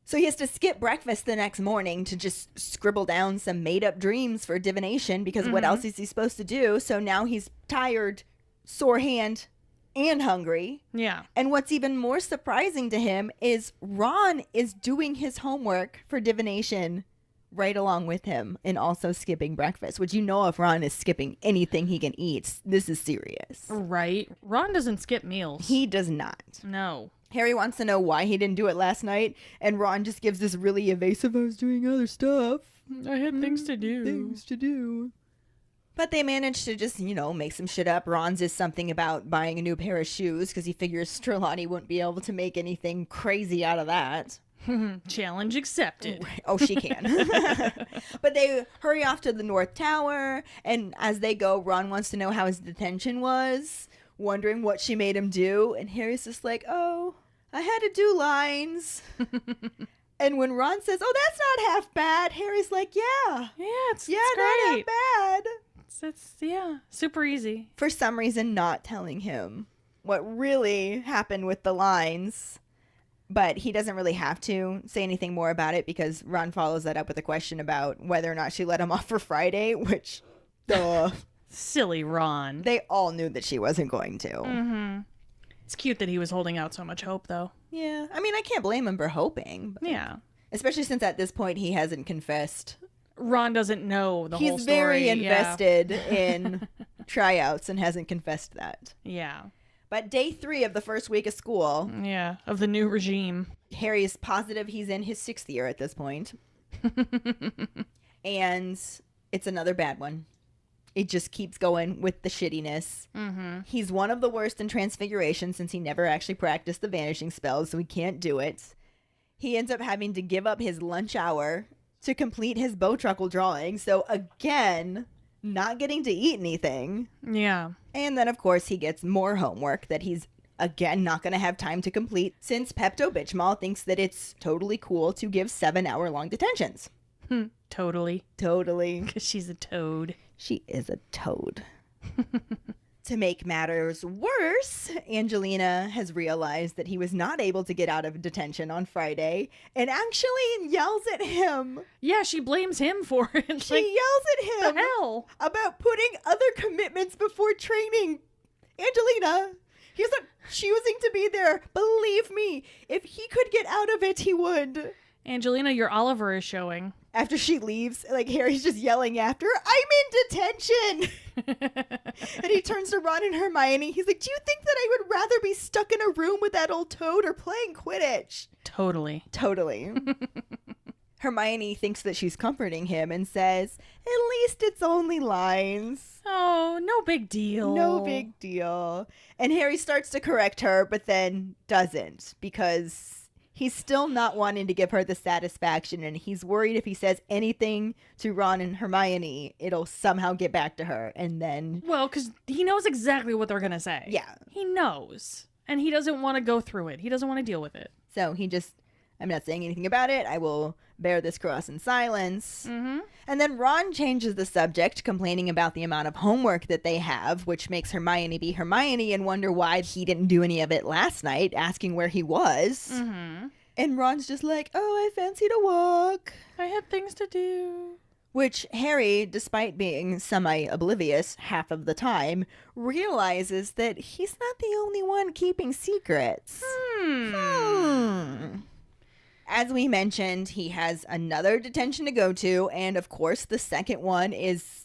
So he has to skip breakfast the next morning to just scribble down some made-up dreams for divination, because what else is he supposed to do? So now he's tired, sore hand, and hungry. Yeah. And what's even more surprising to him is Ron is doing his homework for divination right along with him and also skipping breakfast, which, you know, if Ron is skipping anything he can eat, this is serious. Right. Ron doesn't skip meals. He does not. No. Harry wants to know why he didn't do it last night, and Ron just gives this really evasive, "I was doing other stuff. I had things to do. Things to do." But they managed to just, make some shit up. Ron's is something about buying a new pair of shoes because he figures Trelawney wouldn't be able to make anything crazy out of that. Challenge accepted. Oh, she can. But they hurry off to the North Tower, and as they go, Ron wants to know how his detention was, wondering what she made him do, and Harry's just like, "Oh, I had to do lines." And when Ron says, oh, that's not half bad, Harry's like, yeah. Yeah, it's Not great. half bad. It's super easy. For some reason, not telling him what really happened with the lines. But he doesn't really have to say anything more about it because Ron follows that up with a question about whether or not she let him off for Friday, which, duh. Silly Ron. They all knew that she wasn't going to. Mm-hmm. It's cute that he was holding out so much hope, though. Yeah. I mean, I can't blame him for hoping. Yeah. Especially since at this point he hasn't confessed. Ron doesn't know the whole He's story. very invested in tryouts and hasn't confessed that. Yeah. But day 3 of the first week of school, Yeah, of the new regime. Harry is positive he's in his 6th year at this point. And it's another bad one. It just keeps going with the shittiness. Mm-hmm. He's one of the worst in Transfiguration since he never actually practiced the vanishing spells, so he can't do it. He ends up having to give up his lunch hour to complete his Bowtruckle drawing, so again, not getting to eat anything. Yeah. And then, of course, he gets more homework that he's, again, not going to have time to complete since Pepto-Bismol thinks that it's totally cool to give 7-hour-long detentions. Totally. Totally. Because she's a toad. She is a toad. To make matters worse, Angelina has realized that he was not able to get out of detention on Friday and actually yells at him. Yeah, she blames him for it. She yells at him the hell? about putting other commitments before training. Angelina, he's not choosing to be there. Believe me, if he could get out of it, he would. Angelina, your Oliver is showing. After she leaves, like Harry's just yelling after her, I'm in detention. And he turns to Ron and Hermione. He's like, do you think that I would rather be stuck in a room with that old toad or playing Quidditch? Totally. Hermione thinks that she's comforting him and says, at least it's only lines. Oh, no big deal. No big deal. And Harry starts to correct her, but then doesn't because he's still not wanting to give her the satisfaction, and he's worried if he says anything to Ron and Hermione, it'll somehow get back to her, and then... Well, because he knows exactly what they're going to say. Yeah. He knows. And he doesn't want to go through it. He doesn't want to deal with it. So he just, I'm not saying anything about it. I will bear this cross in silence. Mm-hmm. And then Ron changes the subject, complaining about the amount of homework that they have, which makes Hermione be Hermione and wonder why he didn't do any of it last night, asking where he was. Mm-hmm. And Ron's just like, oh, I fancied a walk. I had things to do. Which Harry, despite being semi-oblivious half of the time, realizes that he's not the only one keeping secrets. As we mentioned, he has another detention to go to, and of course the second one is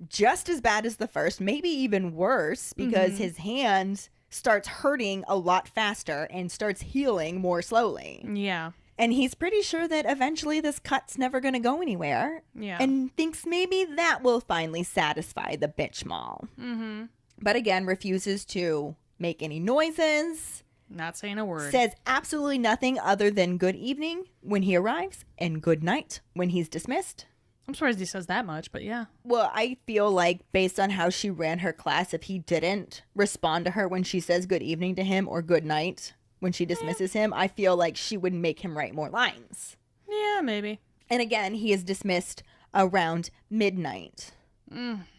just as bad as the first, maybe even worse, because his hand starts hurting a lot faster and starts healing more slowly. Yeah. And he's pretty sure that eventually this cut's never going to go anywhere. Yeah. And thinks maybe that will finally satisfy the bitch mall. Mm-hmm. But again, refuses to make any noises. Not saying a word. Says absolutely nothing other than good evening when he arrives and good night when he's dismissed. I'm surprised he says that much, but yeah. Well, I feel like based on how she ran her class, if he didn't respond to her when she says good evening to him or good night when she dismisses him, I feel like she would make him write more lines. Yeah, maybe. And again, he is dismissed around midnight.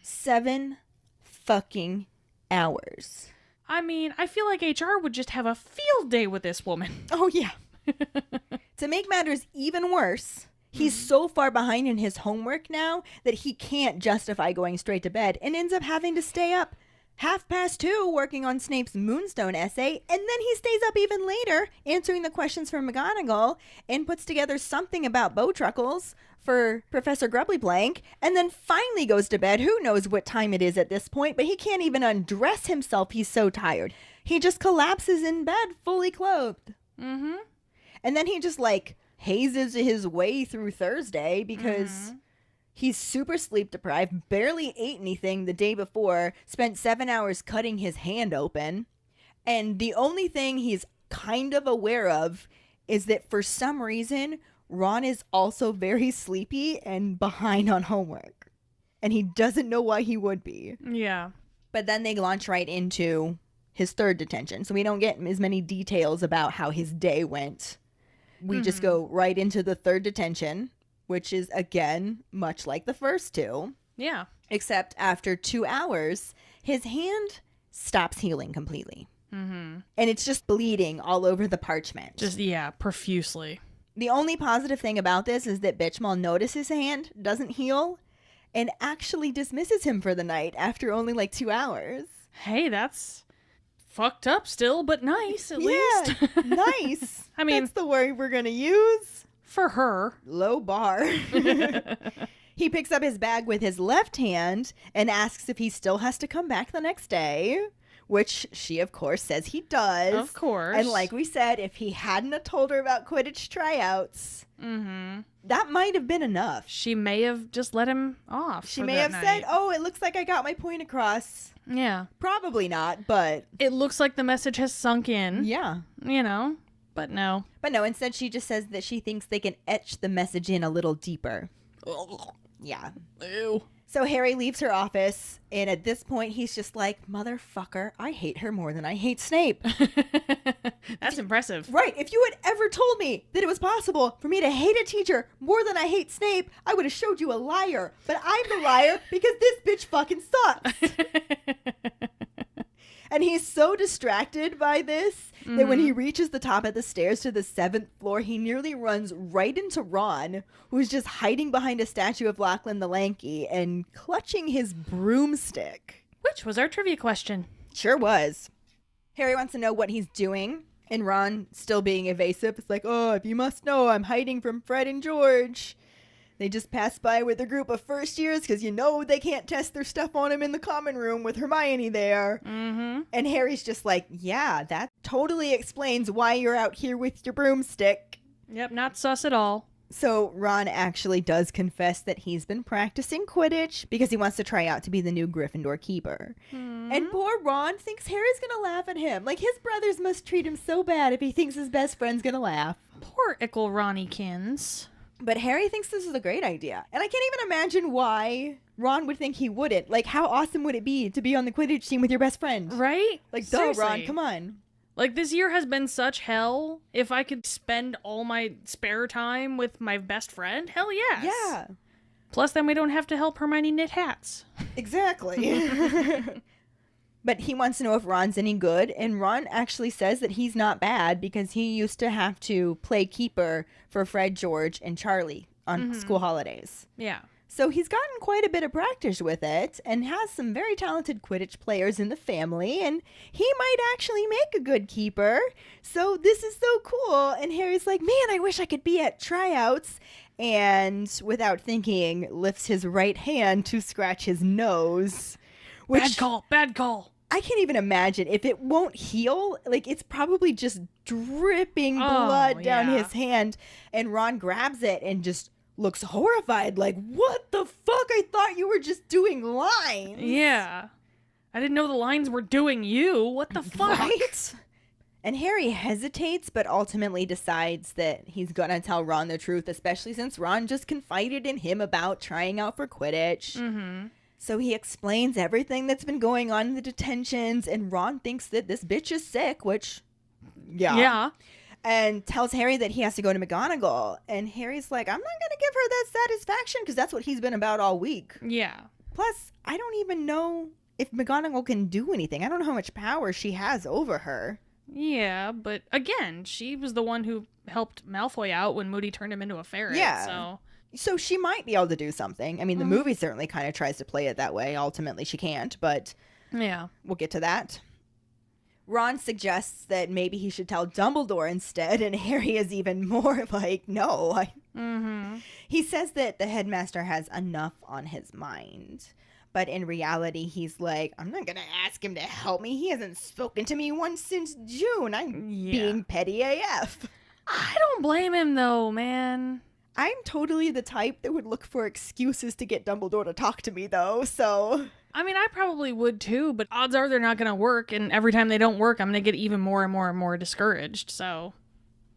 7 fucking hours. I mean, I feel like HR would just have a field day with this woman. Oh, yeah. To make matters even worse, he's so far behind in his homework now that he can't justify going straight to bed and ends up having to stay up 2:30 working on Snape's Moonstone essay, and then he stays up even later answering the questions from McGonagall and puts together something about Bowtruckles for Professor Grubbly Blank, and then finally goes to bed. Who knows what time it is at this point, but he can't even undress himself. He's so tired. He just collapses in bed fully clothed. Mm-hmm. And then he just like hazes his way through Thursday because he's super sleep deprived, barely ate anything the day before, spent 7 hours cutting his hand open. And the only thing he's kind of aware of is that for some reason, Ron is also very sleepy and behind on homework. And he doesn't know why he would be. Yeah. But then they launch right into his third detention. So we don't get as many details about how his day went We just go right into the third detention, which is, again, much like the first two. Yeah. Except after 2 hours, his hand stops healing completely. And it's just bleeding all over the parchment. Just, yeah, profusely. The only positive thing about this is that Bitchmal notices his hand doesn't heal and actually dismisses him for the night after only like 2 hours. Hey, that's fucked up still, but nice at least. Nice. I mean, that's the word we're going to use. For her. Low bar. He picks up his bag with his left hand and asks if he still has to come back the next day, which she, of course, says he does. Of course. And like we said, if he hadn't have told her about Quidditch tryouts, that might have been enough. She may have just let him off. She may have said, oh, it looks like I got my point across. Yeah. Probably not, but... It looks like the message has sunk in. Yeah. You know, but no. But no, instead she just says that she thinks they can etch the message in a little deeper. Yeah. Ew. So Harry leaves her office, and at this point, he's just like, motherfucker, I hate her more than I hate Snape. That's impressive. Right. If you had ever told me that it was possible for me to hate a teacher more than I hate Snape, I would have showed you a liar. But I'm the liar because this bitch fucking sucks. And he's so distracted by this that when he reaches the top of the stairs to the 7th floor, he nearly runs right into Ron, who's just hiding behind a statue of Lachlan the Lanky and clutching his broomstick. Which was our trivia question. Sure was. Harry wants to know what he's doing, and Ron, still being evasive, is like, oh, if you must know, I'm hiding from Fred and George. They just passed by with a group of first years because you know they can't test their stuff on him in the common room with Hermione there. And Harry's just like, yeah, that totally explains why you're out here with your broomstick. Yep, not sus at all. So Ron actually does confess that he's been practicing Quidditch because he wants to try out to be the new Gryffindor keeper. And poor Ron thinks Harry's going to laugh at him. Like, his brothers must treat him so bad if he thinks his best friend's going to laugh. Poor Ickle Ronnykins. But Harry thinks this is a great idea. And I can't even imagine why Ron would think he wouldn't. Like, how awesome would it be to be on the Quidditch team with your best friend? Right? Like, seriously. duh, Ron, come on. Like, this year has been such hell. If I could spend all my spare time with my best friend, hell yes. Yeah. Plus, then we don't have to help Hermione knit hats. Exactly. But he wants to know if Ron's any good, and Ron actually says that he's not bad because he used to have to play keeper for Fred, George, and Charlie on school holidays. Yeah. So he's gotten quite a bit of practice with it and has some very talented Quidditch players in the family, and he might actually make a good keeper. So this is so cool. And Harry's like, man, I wish I could be at tryouts. And without thinking, lifts his right hand to scratch his nose. Which, Bad call. Bad call. I can't even imagine. If it won't heal, like, it's probably just dripping blood down his hand. And Ron grabs it and just looks horrified, like, what the fuck? I thought you were just doing lines. Yeah. I didn't know the lines were doing you. What the fuck? Right? And Harry hesitates, but ultimately decides that he's gonna tell Ron the truth, especially since Ron just confided in him about trying out for Quidditch. So he explains everything that's been going on in the detentions, and Ron thinks that this bitch is sick, which, yeah. And tells Harry that he has to go to McGonagall. And Harry's like, I'm not going to give her that satisfaction because that's what he's been about all week. Yeah. Plus, I don't even know if McGonagall can do anything. I don't know how much power she has over her. Yeah, but again, she was the one who helped Malfoy out when Moody turned him into a ferret. Yeah. So she might be able to do something. I mean, the movie certainly kind of tries to play it that way. Ultimately, she can't, but yeah, we'll get to that. Ron suggests that maybe he should tell Dumbledore instead, and Harry is even more like, no. He says that the headmaster has enough on his mind. But in reality, he's like, I'm not going to ask him to help me. He hasn't spoken to me once since June. I'm being petty AF. I don't blame him, though, man. I'm totally the type that would look for excuses to get Dumbledore to talk to me, though, so... I mean, I probably would, too, but odds are they're not going to work, and every time they don't work, I'm going to get even more and more and more discouraged, so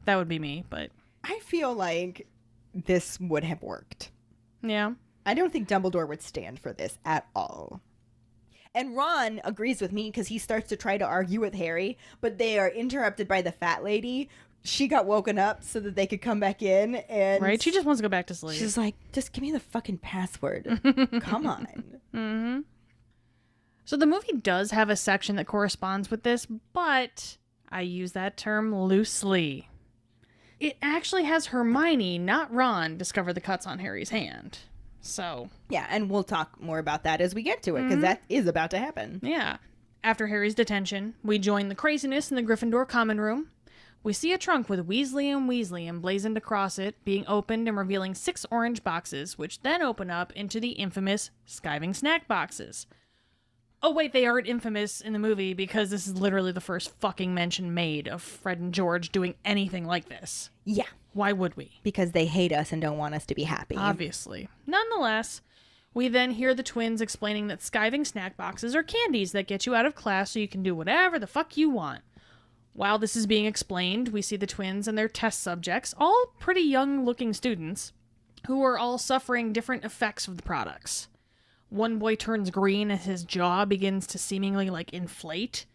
that would be me, but... I feel like this would have worked. Yeah. I don't think Dumbledore would stand for this at all. And Ron agrees with me because he starts to try to argue with Harry, but they are interrupted by the fat lady. she got woken up so that they could come back in, and Right? She just wants to go back to sleep. she's like, just give me the fucking password. Come on. Mm-hmm. So the movie does have a section that corresponds with this, but I use that term loosely. It actually has Hermione, not Ron, discover the cuts on Harry's hand. So, Yeah, and we'll talk more about that as we get to it, because that is about to happen. yeah. After Harry's detention, we join the craziness in the Gryffindor common room. We see a trunk with Weasley emblazoned across it, being opened and revealing 6 orange boxes, which then open up into the infamous skiving snack boxes. Oh wait, they aren't infamous in the movie because this is literally the first fucking mention made of Fred and George doing anything like this. Yeah, Why would we? because they hate us and don't want us to be happy. Obviously. Nonetheless, we then hear the twins explaining that skiving snack boxes are candies that get you out of class so you can do whatever the fuck you want. While this is being explained, we see the twins and their test subjects, all pretty young-looking students, who are all suffering different effects of the products. One boy turns green as his jaw begins to seemingly, inflate.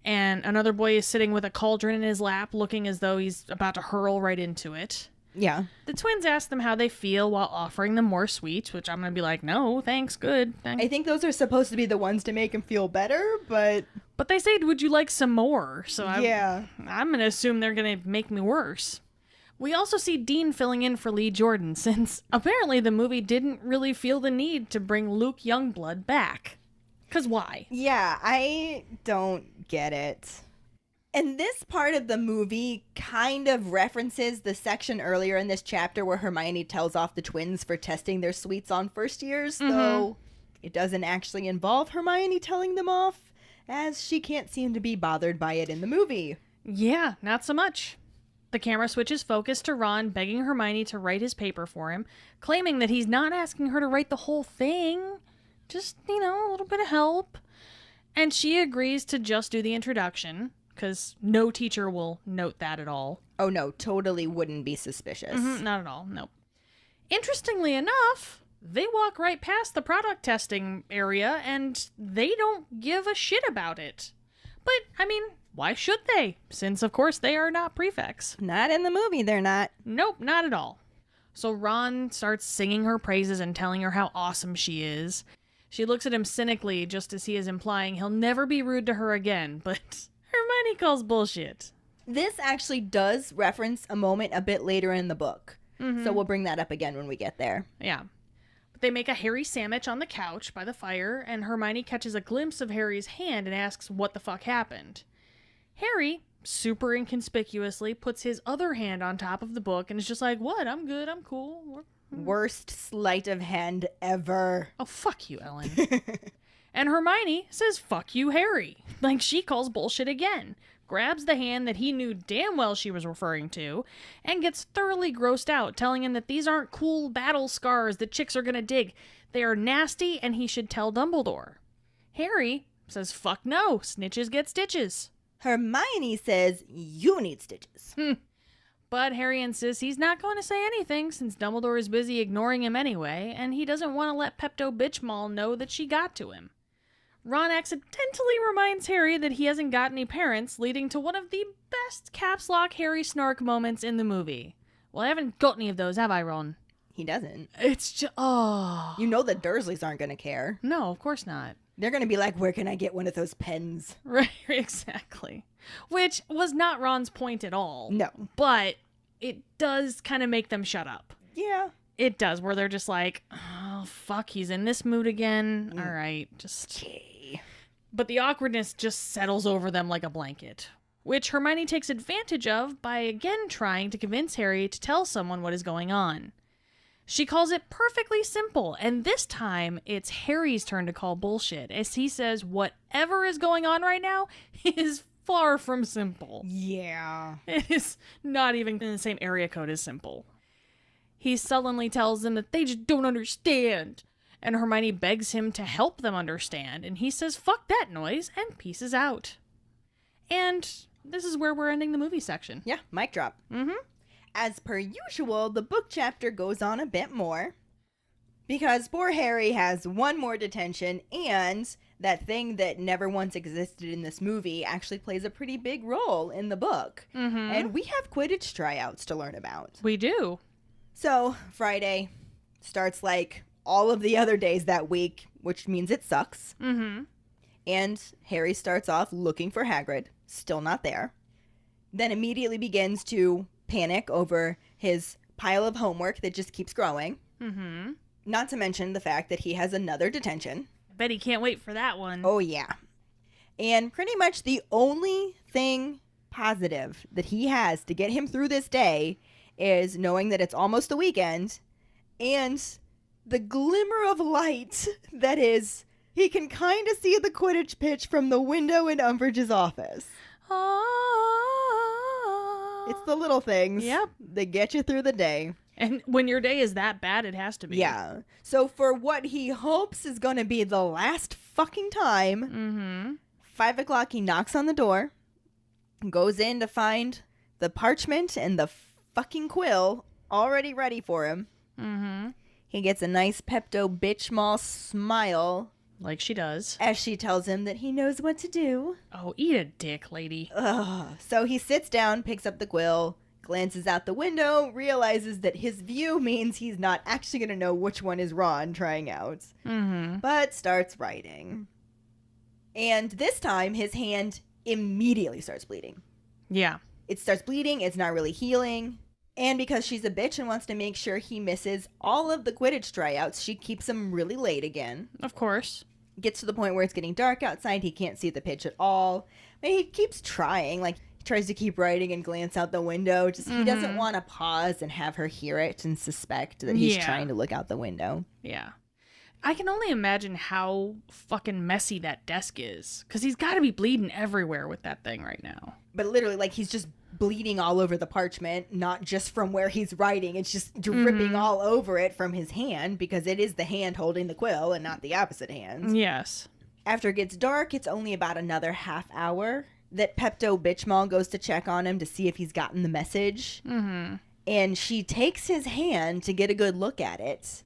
And another boy is sitting with a cauldron in his lap, looking as though he's about to hurl right into it. Yeah. The twins ask them how they feel while offering them more sweets, which I'm going to be like, no, thanks, good. Thanks. I think those are supposed to be the ones to make him feel better, but But they said, would you like some more? So yeah. I'm going to assume they're going to make me worse. We also see Dean filling in for Lee Jordan, since apparently the movie didn't really feel the need to bring Luke Youngblood back. 'Cause why? Yeah, I don't get it. And this part of the movie kind of references the section earlier in this chapter where Hermione tells off the twins for testing their sweets on first years, though it doesn't actually involve Hermione telling them off, as she can't seem to be bothered by it in the movie. Yeah, not so much. The camera switches focus to Ron begging Hermione to write his paper for him, claiming that he's not asking her to write the whole thing. Just, a little bit of help. And she agrees to just do the introduction, because no teacher will note that at all. Oh no, totally wouldn't be suspicious. Not at all, nope. Interestingly enough, they walk right past the product testing area, and they don't give a shit about it. But, why should they? Since, of course, they are not prefects. Not in the movie, they're not. Nope, not at all. So Ron starts singing her praises and telling her how awesome she is. She looks at him cynically, just as he is implying he'll never be rude to her again, but Hermione calls bullshit. This actually does reference a moment a bit later in the book. So we'll bring that up again when we get there. Yeah. But they make a Harry sandwich on the couch by the fire, and Hermione catches a glimpse of Harry's hand and asks what the fuck happened. Harry, super inconspicuously, puts his other hand on top of the book and is just like, what? I'm good, I'm cool. Worst sleight of hand ever. Oh, fuck you, Ellen. And Hermione says, fuck you, Harry. She calls bullshit again, grabs the hand that he knew damn well she was referring to, and gets thoroughly grossed out, telling him that these aren't cool battle scars that chicks are gonna dig. They are nasty, and he should tell Dumbledore. Harry says, fuck no, snitches get stitches. Hermione says, you need stitches. But Harry insists he's not going to say anything since Dumbledore is busy ignoring him anyway, and he doesn't want to let Pepto-Bitchmall know that she got to him. Ron accidentally reminds Harry that he hasn't got any parents, leading to one of the best caps lock Harry snark moments in the movie. Well, I haven't got any of those, have I, Ron? He doesn't. It's just, oh. You know the Dursleys aren't going to care. No, of course not. They're going to be like, where can I get one of those pens? Right, exactly. Which was not Ron's point at all. No. But it does kind of make them shut up. Yeah. It does, where they're just like, oh, fuck, he's in this mood again. All right, just... Okay. But the awkwardness just settles over them like a blanket, which Hermione takes advantage of by again trying to convince Harry to tell someone what is going on. She calls it perfectly simple, and this time it's Harry's turn to call bullshit, as he says whatever is going on right now is far from simple. Yeah. It is not even in the same area code as simple. He sullenly tells them that they just don't understand, and Hermione begs him to help them understand, and he says fuck that noise and pieces out. And this is where we're ending the movie section. Yeah, mic drop. As per usual, the book chapter goes on a bit more, because poor Harry has one more detention, and that thing that never once existed in this movie actually plays a pretty big role in the book. Mm-hmm. And we have Quidditch tryouts to learn about. We do. So, Friday starts like all of the other days that week, which means it sucks. Mm-hmm. And Harry starts off looking for Hagrid, still not there. Then immediately begins to panic over his pile of homework that just keeps growing. Mm-hmm. Not to mention the fact that he has another detention. Bet he can't wait for that one. Oh, yeah. And pretty much the only thing positive that he has to get him through this day is knowing that it's almost the weekend and the glimmer of light that is he can kind of see the Quidditch pitch from the window in Umbridge's office. It's the little things that get you through the day. And when your day is that bad, it has to be. Yeah. So for what he hopes is going to be the last fucking time, 5 o'clock, he knocks on the door, goes in to find the parchment and the fucking quill already ready for him. Mm-hmm. He gets a nice Pepto-Bitchmol smile. Like she does. As she tells him that he knows what to do. Oh, eat a dick, lady. Ugh. So he sits down, picks up the quill, glances out the window, realizes that his view means he's not actually going to know which one is Ron trying out. Mm-hmm. But starts writing. And this time, his hand immediately starts bleeding. Yeah. It starts bleeding. It's not really healing. And because she's a bitch and wants to make sure he misses all of the Quidditch tryouts, she keeps him really late again. Of course. Gets to the point where it's getting dark outside. He can't see the pitch at all. But he keeps trying. Like, he tries to keep writing and glance out the window. Just he doesn't want to pause and have her hear it and suspect that he's trying to look out the window. Yeah. I can only imagine how fucking messy that desk is. Because he's got to be bleeding everywhere with that thing right now. But literally, like, he's just bleeding all over the parchment, not just from where he's writing. It's just dripping all over it from his hand because it is the hand holding the quill and not the opposite hand. Yes. After it gets dark, it's only about another half hour that Pepto-Bitchmol goes to check on him to see if he's gotten the message. Mm-hmm. And she takes his hand to get a good look at it.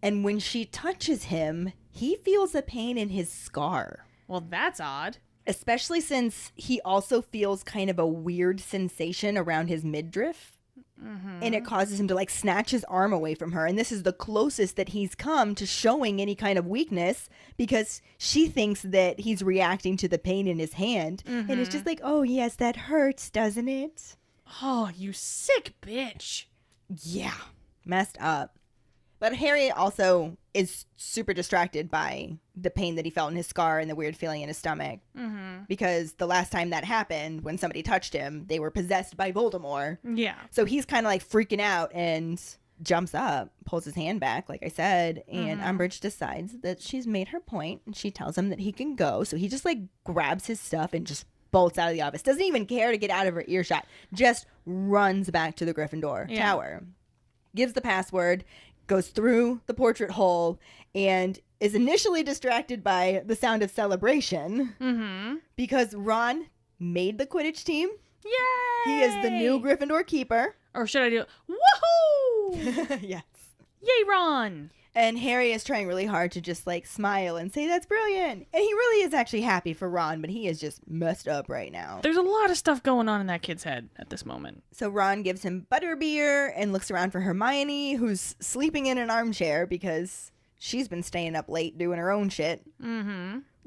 And when she touches him, he feels a pain in his scar. Well, that's odd. Especially since he also feels kind of a weird sensation around his midriff. And it causes him to like snatch his arm away from her. And this is the closest that he's come to showing any kind of weakness because she thinks that he's reacting to the pain in his hand. And it's just like, oh, yes, that hurts, doesn't it? Oh, you sick bitch. Yeah. Messed up. But Harry also is super distracted by the pain that he felt in his scar and the weird feeling in his stomach. Because the last time that happened, when somebody touched him, they were possessed by Voldemort. Yeah. So he's kind of like freaking out and jumps up, pulls his hand back, like I said. And Umbridge decides that she's made her point and she tells him that he can go. So he just like grabs his stuff and just bolts out of the office. Doesn't even care to get out of her earshot. Just runs back to the Gryffindor tower. Gives the password. Goes through the portrait hole and is initially distracted by the sound of celebration because Ron made the Quidditch team. Yay! He is the new Gryffindor keeper. Or should I do woohoo? Yes. Yay, Ron! And Harry is trying really hard to just like smile and say that's brilliant. And he really is actually happy for Ron, but he is just messed up right now. There's a lot of stuff going on in that kid's head at this moment. So Ron gives him butterbeer and looks around for Hermione, who's sleeping in an armchair because she's been staying up late doing her own shit.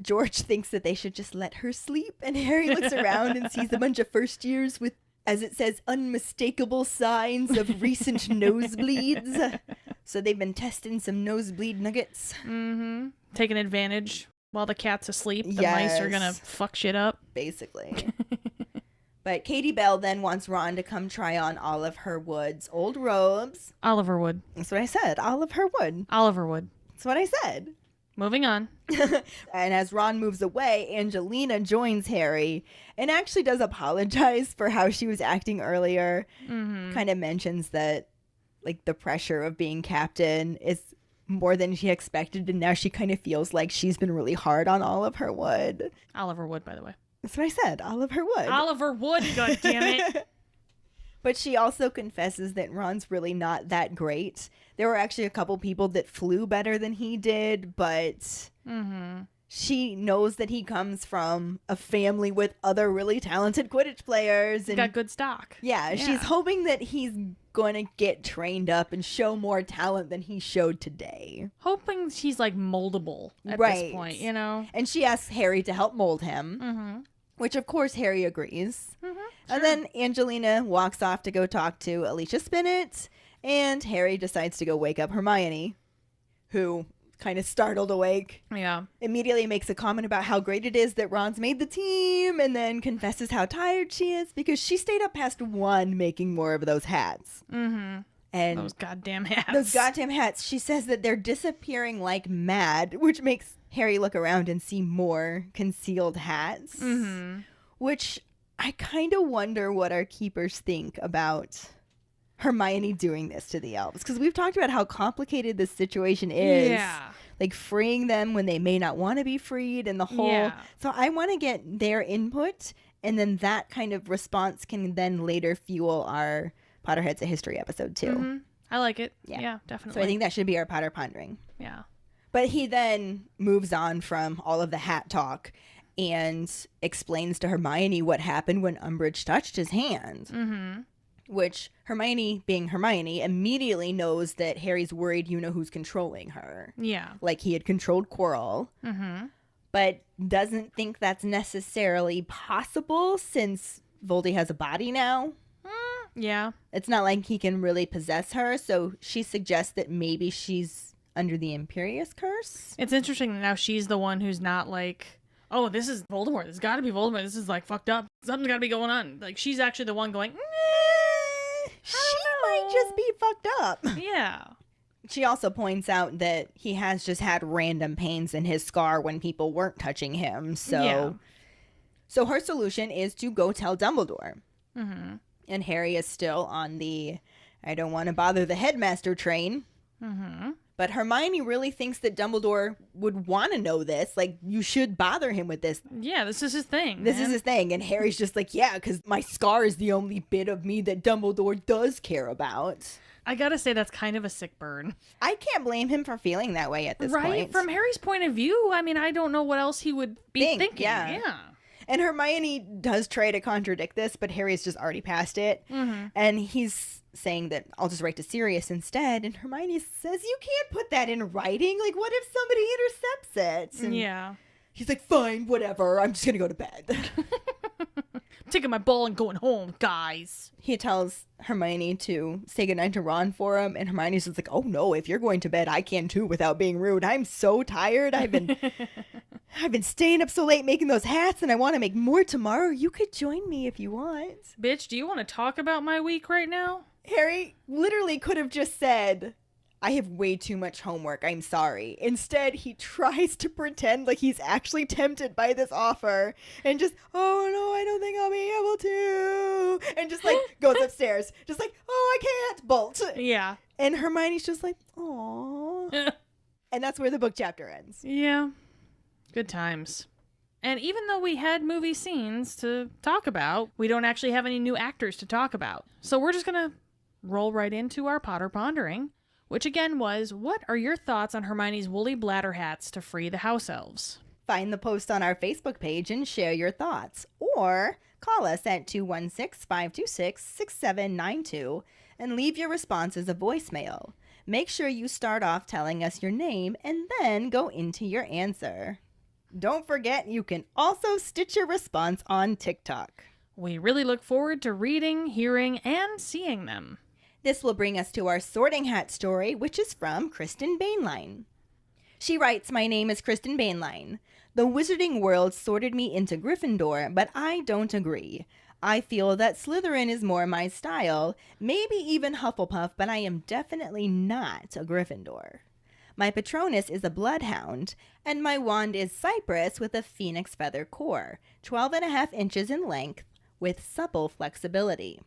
George thinks that they should just let her sleep. And Harry looks around and sees a bunch of first years with, as it says, unmistakable signs of recent nosebleeds. So they've been testing some nosebleed nuggets. Taking advantage while the cat's asleep. The mice are gonna fuck shit up. Basically. But Katie Bell then wants Ron to come try on Oliver Wood's old robes. Oliver Wood. That's what I said. Oliver Wood. Oliver Wood. That's what I said. Moving on. And as Ron moves away, Angelina joins Harry and actually does apologize for how she was acting earlier. Kind of mentions that like the pressure of being captain is more than she expected, and now she kind of feels like she's been really hard on Oliver Wood. Oliver Wood, by the way. That's what I said. Oliver Wood. Oliver Wood, goddammit. But she also confesses that Ron's really not that great. There were actually a couple people that flew better than he did, but she knows that he comes from a family with other really talented Quidditch players. And Got good stock. yeah, she's hoping that he's going to get trained up and show more talent than he showed today. Hoping she's like moldable at Right. this point, you know? And she asks Harry to help mold him, Mm-hmm. which of course Harry agrees. Mm-hmm. And then Angelina walks off to go talk to Alicia Spinnet, and Harry decides to go wake up Hermione, who, kind of startled awake, Yeah. immediately makes a comment about how great it is that Ron's made the team, and then confesses how tired she is because she stayed up past 1 making more of those hats. Mm-hmm. And Those goddamn hats. those goddamn hats, she says that they're disappearing like mad, which makes Harry look around and see more concealed hats. Mm-hmm. Which I kind of wonder what our keepers think about Hermione doing this to the elves. Because we've talked about how complicated this situation is. Yeah. Like freeing them when they may not want to be freed and the whole. Yeah. So I want to get their input, and then that kind of response can then later fuel our Potterheads a History episode too. Mm-hmm. I like it. Yeah. Yeah, definitely. So I think that should be our Potter Pondering. Yeah. But he then moves on from all of the hat talk and explains to Hermione what happened when Umbridge touched his hand. Mm-hmm. Which Hermione, being Hermione, immediately knows that Harry's worried you know who's controlling her. Yeah. Like he had controlled Quirrell. Mm-hmm. But doesn't think that's necessarily possible since Voldy has a body now. Yeah. It's not like he can really possess her, so she suggests that maybe she's under the Imperious Curse. It's interesting that now she's the one who's not like, oh, this is Voldemort. It's got to be Voldemort. This is like fucked up. Something's got to be going on. Like she's actually the one going, She might just be fucked up. yeah. She also points out that he has just had random pains in his scar when people weren't touching him. So her solution is to go tell Dumbledore. Mm-hmm. And Harry is still on the I don't want to bother the headmaster train. Mm-hmm. But Hermione really thinks that Dumbledore would want to know this. Like, you should bother him with this. Yeah, this is his thing. This is his thing. And Harry's just like, yeah, because my scar is the only bit of me that Dumbledore does care about. I gotta say, that's kind of a sick burn. I can't blame him for feeling that way at this point. Right? From Harry's point of view, I mean, I don't know what else he would be thinking. Yeah. And Hermione does try to contradict this, but Harry's just already past it. Mm-hmm. And he's saying that I'll just write to Sirius instead. And Hermione says, you can't put that in writing. Like, what if somebody intercepts it? And Yeah. he's like, fine, whatever. I'm just going to go to bed. I'm taking my ball and going home, guys. He tells Hermione to say goodnight to Ron for him. And Hermione's just like, oh no, if you're going to bed, I can too without being rude. I'm so tired. I've been staying up so late making those hats, and I want to make more tomorrow. You could join me if you want. Bitch, do you want to talk about my week right now? Harry literally could have just said, I have way too much homework. I'm sorry. Instead, he tries to pretend like he's actually tempted by this offer and just, oh no, I don't think I'll be able to. And just like goes upstairs, just like, oh, I can't, bolt. Yeah. And Hermione's just like, aw. And that's where the book chapter ends. Yeah. Good times. And even though we had movie scenes to talk about, we don't actually have any new actors to talk about. So we're just going to roll right into our Potter Pondering, which again was, what are your thoughts on Hermione's woolly bladder hats to free the house elves? Find the post on our Facebook page and share your thoughts. Or call us at 216-526-6792 and leave your response as a voicemail. Make sure you start off telling us your name and then go into your answer. Don't forget, you can also stitch your response on TikTok. We really look forward to reading, hearing, and seeing them. This will bring us to our sorting hat story, which is from Kristen Bainline. She writes, my name is Kristen Bainline. The wizarding world sorted me into Gryffindor, but I don't agree. I feel that Slytherin is more my style, maybe even Hufflepuff, but I am definitely not a Gryffindor. My Patronus is a bloodhound, and my wand is cypress with a phoenix feather core, 12.5 inches in length, with supple flexibility.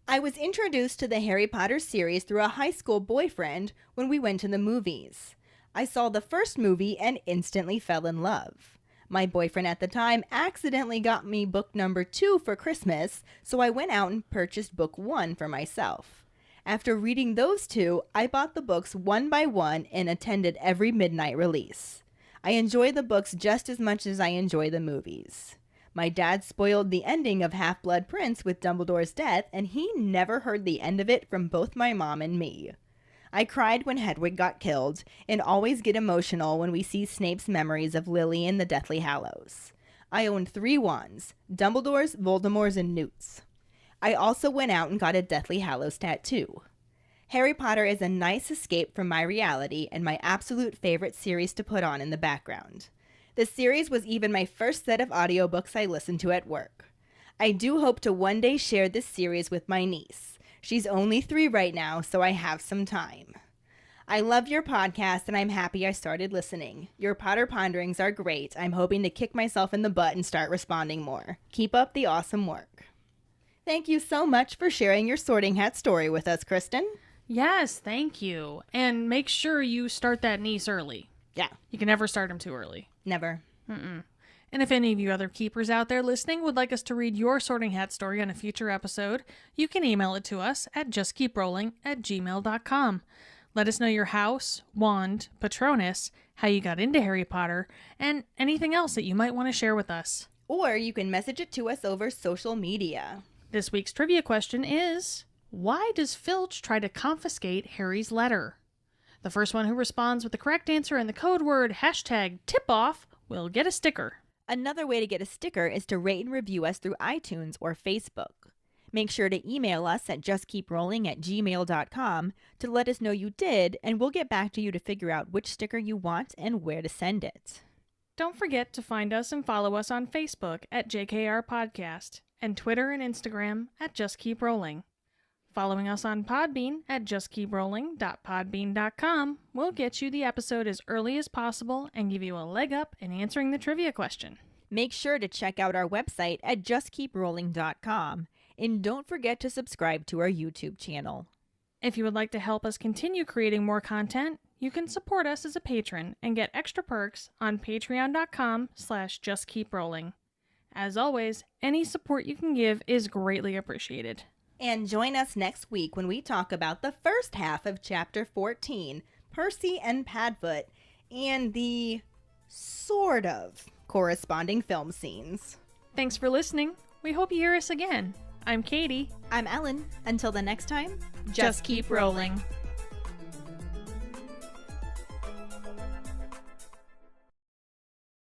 I was introduced to the Harry Potter series through a high school boyfriend when we went to the movies. I saw the first movie and instantly fell in love. My boyfriend at the time accidentally got me book number 2 for Christmas, so I went out and purchased book 1 for myself. After reading those 2, I bought the books one by one and attended every midnight release. I enjoy the books just as much as I enjoy the movies. My dad spoiled the ending of Half-Blood Prince with Dumbledore's death, and he never heard the end of it from both my mom and me. I cried when Hedwig got killed, and always get emotional when we see Snape's memories of Lily in the Deathly Hallows. I own 3 wands, Dumbledore's, Voldemort's, and Newt's. I also went out and got a Deathly Hallows tattoo. Harry Potter is a nice escape from my reality and my absolute favorite series to put on in the background. The series was even my first set of audiobooks I listened to at work. I do hope to one day share this series with my niece. She's only 3 right now, so I have some time. I love your podcast, and I'm happy I started listening. Your Potter Ponderings are great. I'm hoping to kick myself in the butt and start responding more. Keep up the awesome work. Thank you so much for sharing your Sorting Hat story with us, Kristen. Yes, thank you. And make sure you start that niece early. Yeah. You can never start him too early. Never. And if any of you other keepers out there listening would like us to read your Sorting Hat story on a future episode, you can email it to us at justkeeprolling@gmail.com. Let us know your house, wand, Patronus, how you got into Harry Potter, and anything else that you might want to share with us. Or you can message it to us over social media. This week's trivia question is, why does Filch try to confiscate Harry's letter? The first one who responds with the correct answer and the code word #tipoff will get a sticker. Another way to get a sticker is to rate and review us through iTunes or Facebook. Make sure to email us at justkeeprolling@gmail.com to let us know you did, and we'll get back to you to figure out which sticker you want and where to send it. Don't forget to find us and follow us on Facebook at JKR Podcast and Twitter and Instagram at Just Keep Rolling. Following us on Podbean at justkeeprolling.podbean.com will get you the episode as early as possible and give you a leg up in answering the trivia question. Make sure to check out our website at justkeeprolling.com, and don't forget to subscribe to our YouTube channel. If you would like to help us continue creating more content, you can support us as a patron and get extra perks on patreon.com/justkeeprolling. As always, any support you can give is greatly appreciated. And join us next week when we talk about the first half of Chapter 14, Percy and Padfoot, and the sort of corresponding film scenes. Thanks for listening. We hope you hear us again. I'm Katie. I'm Ellen. Until the next time, Just keep rolling.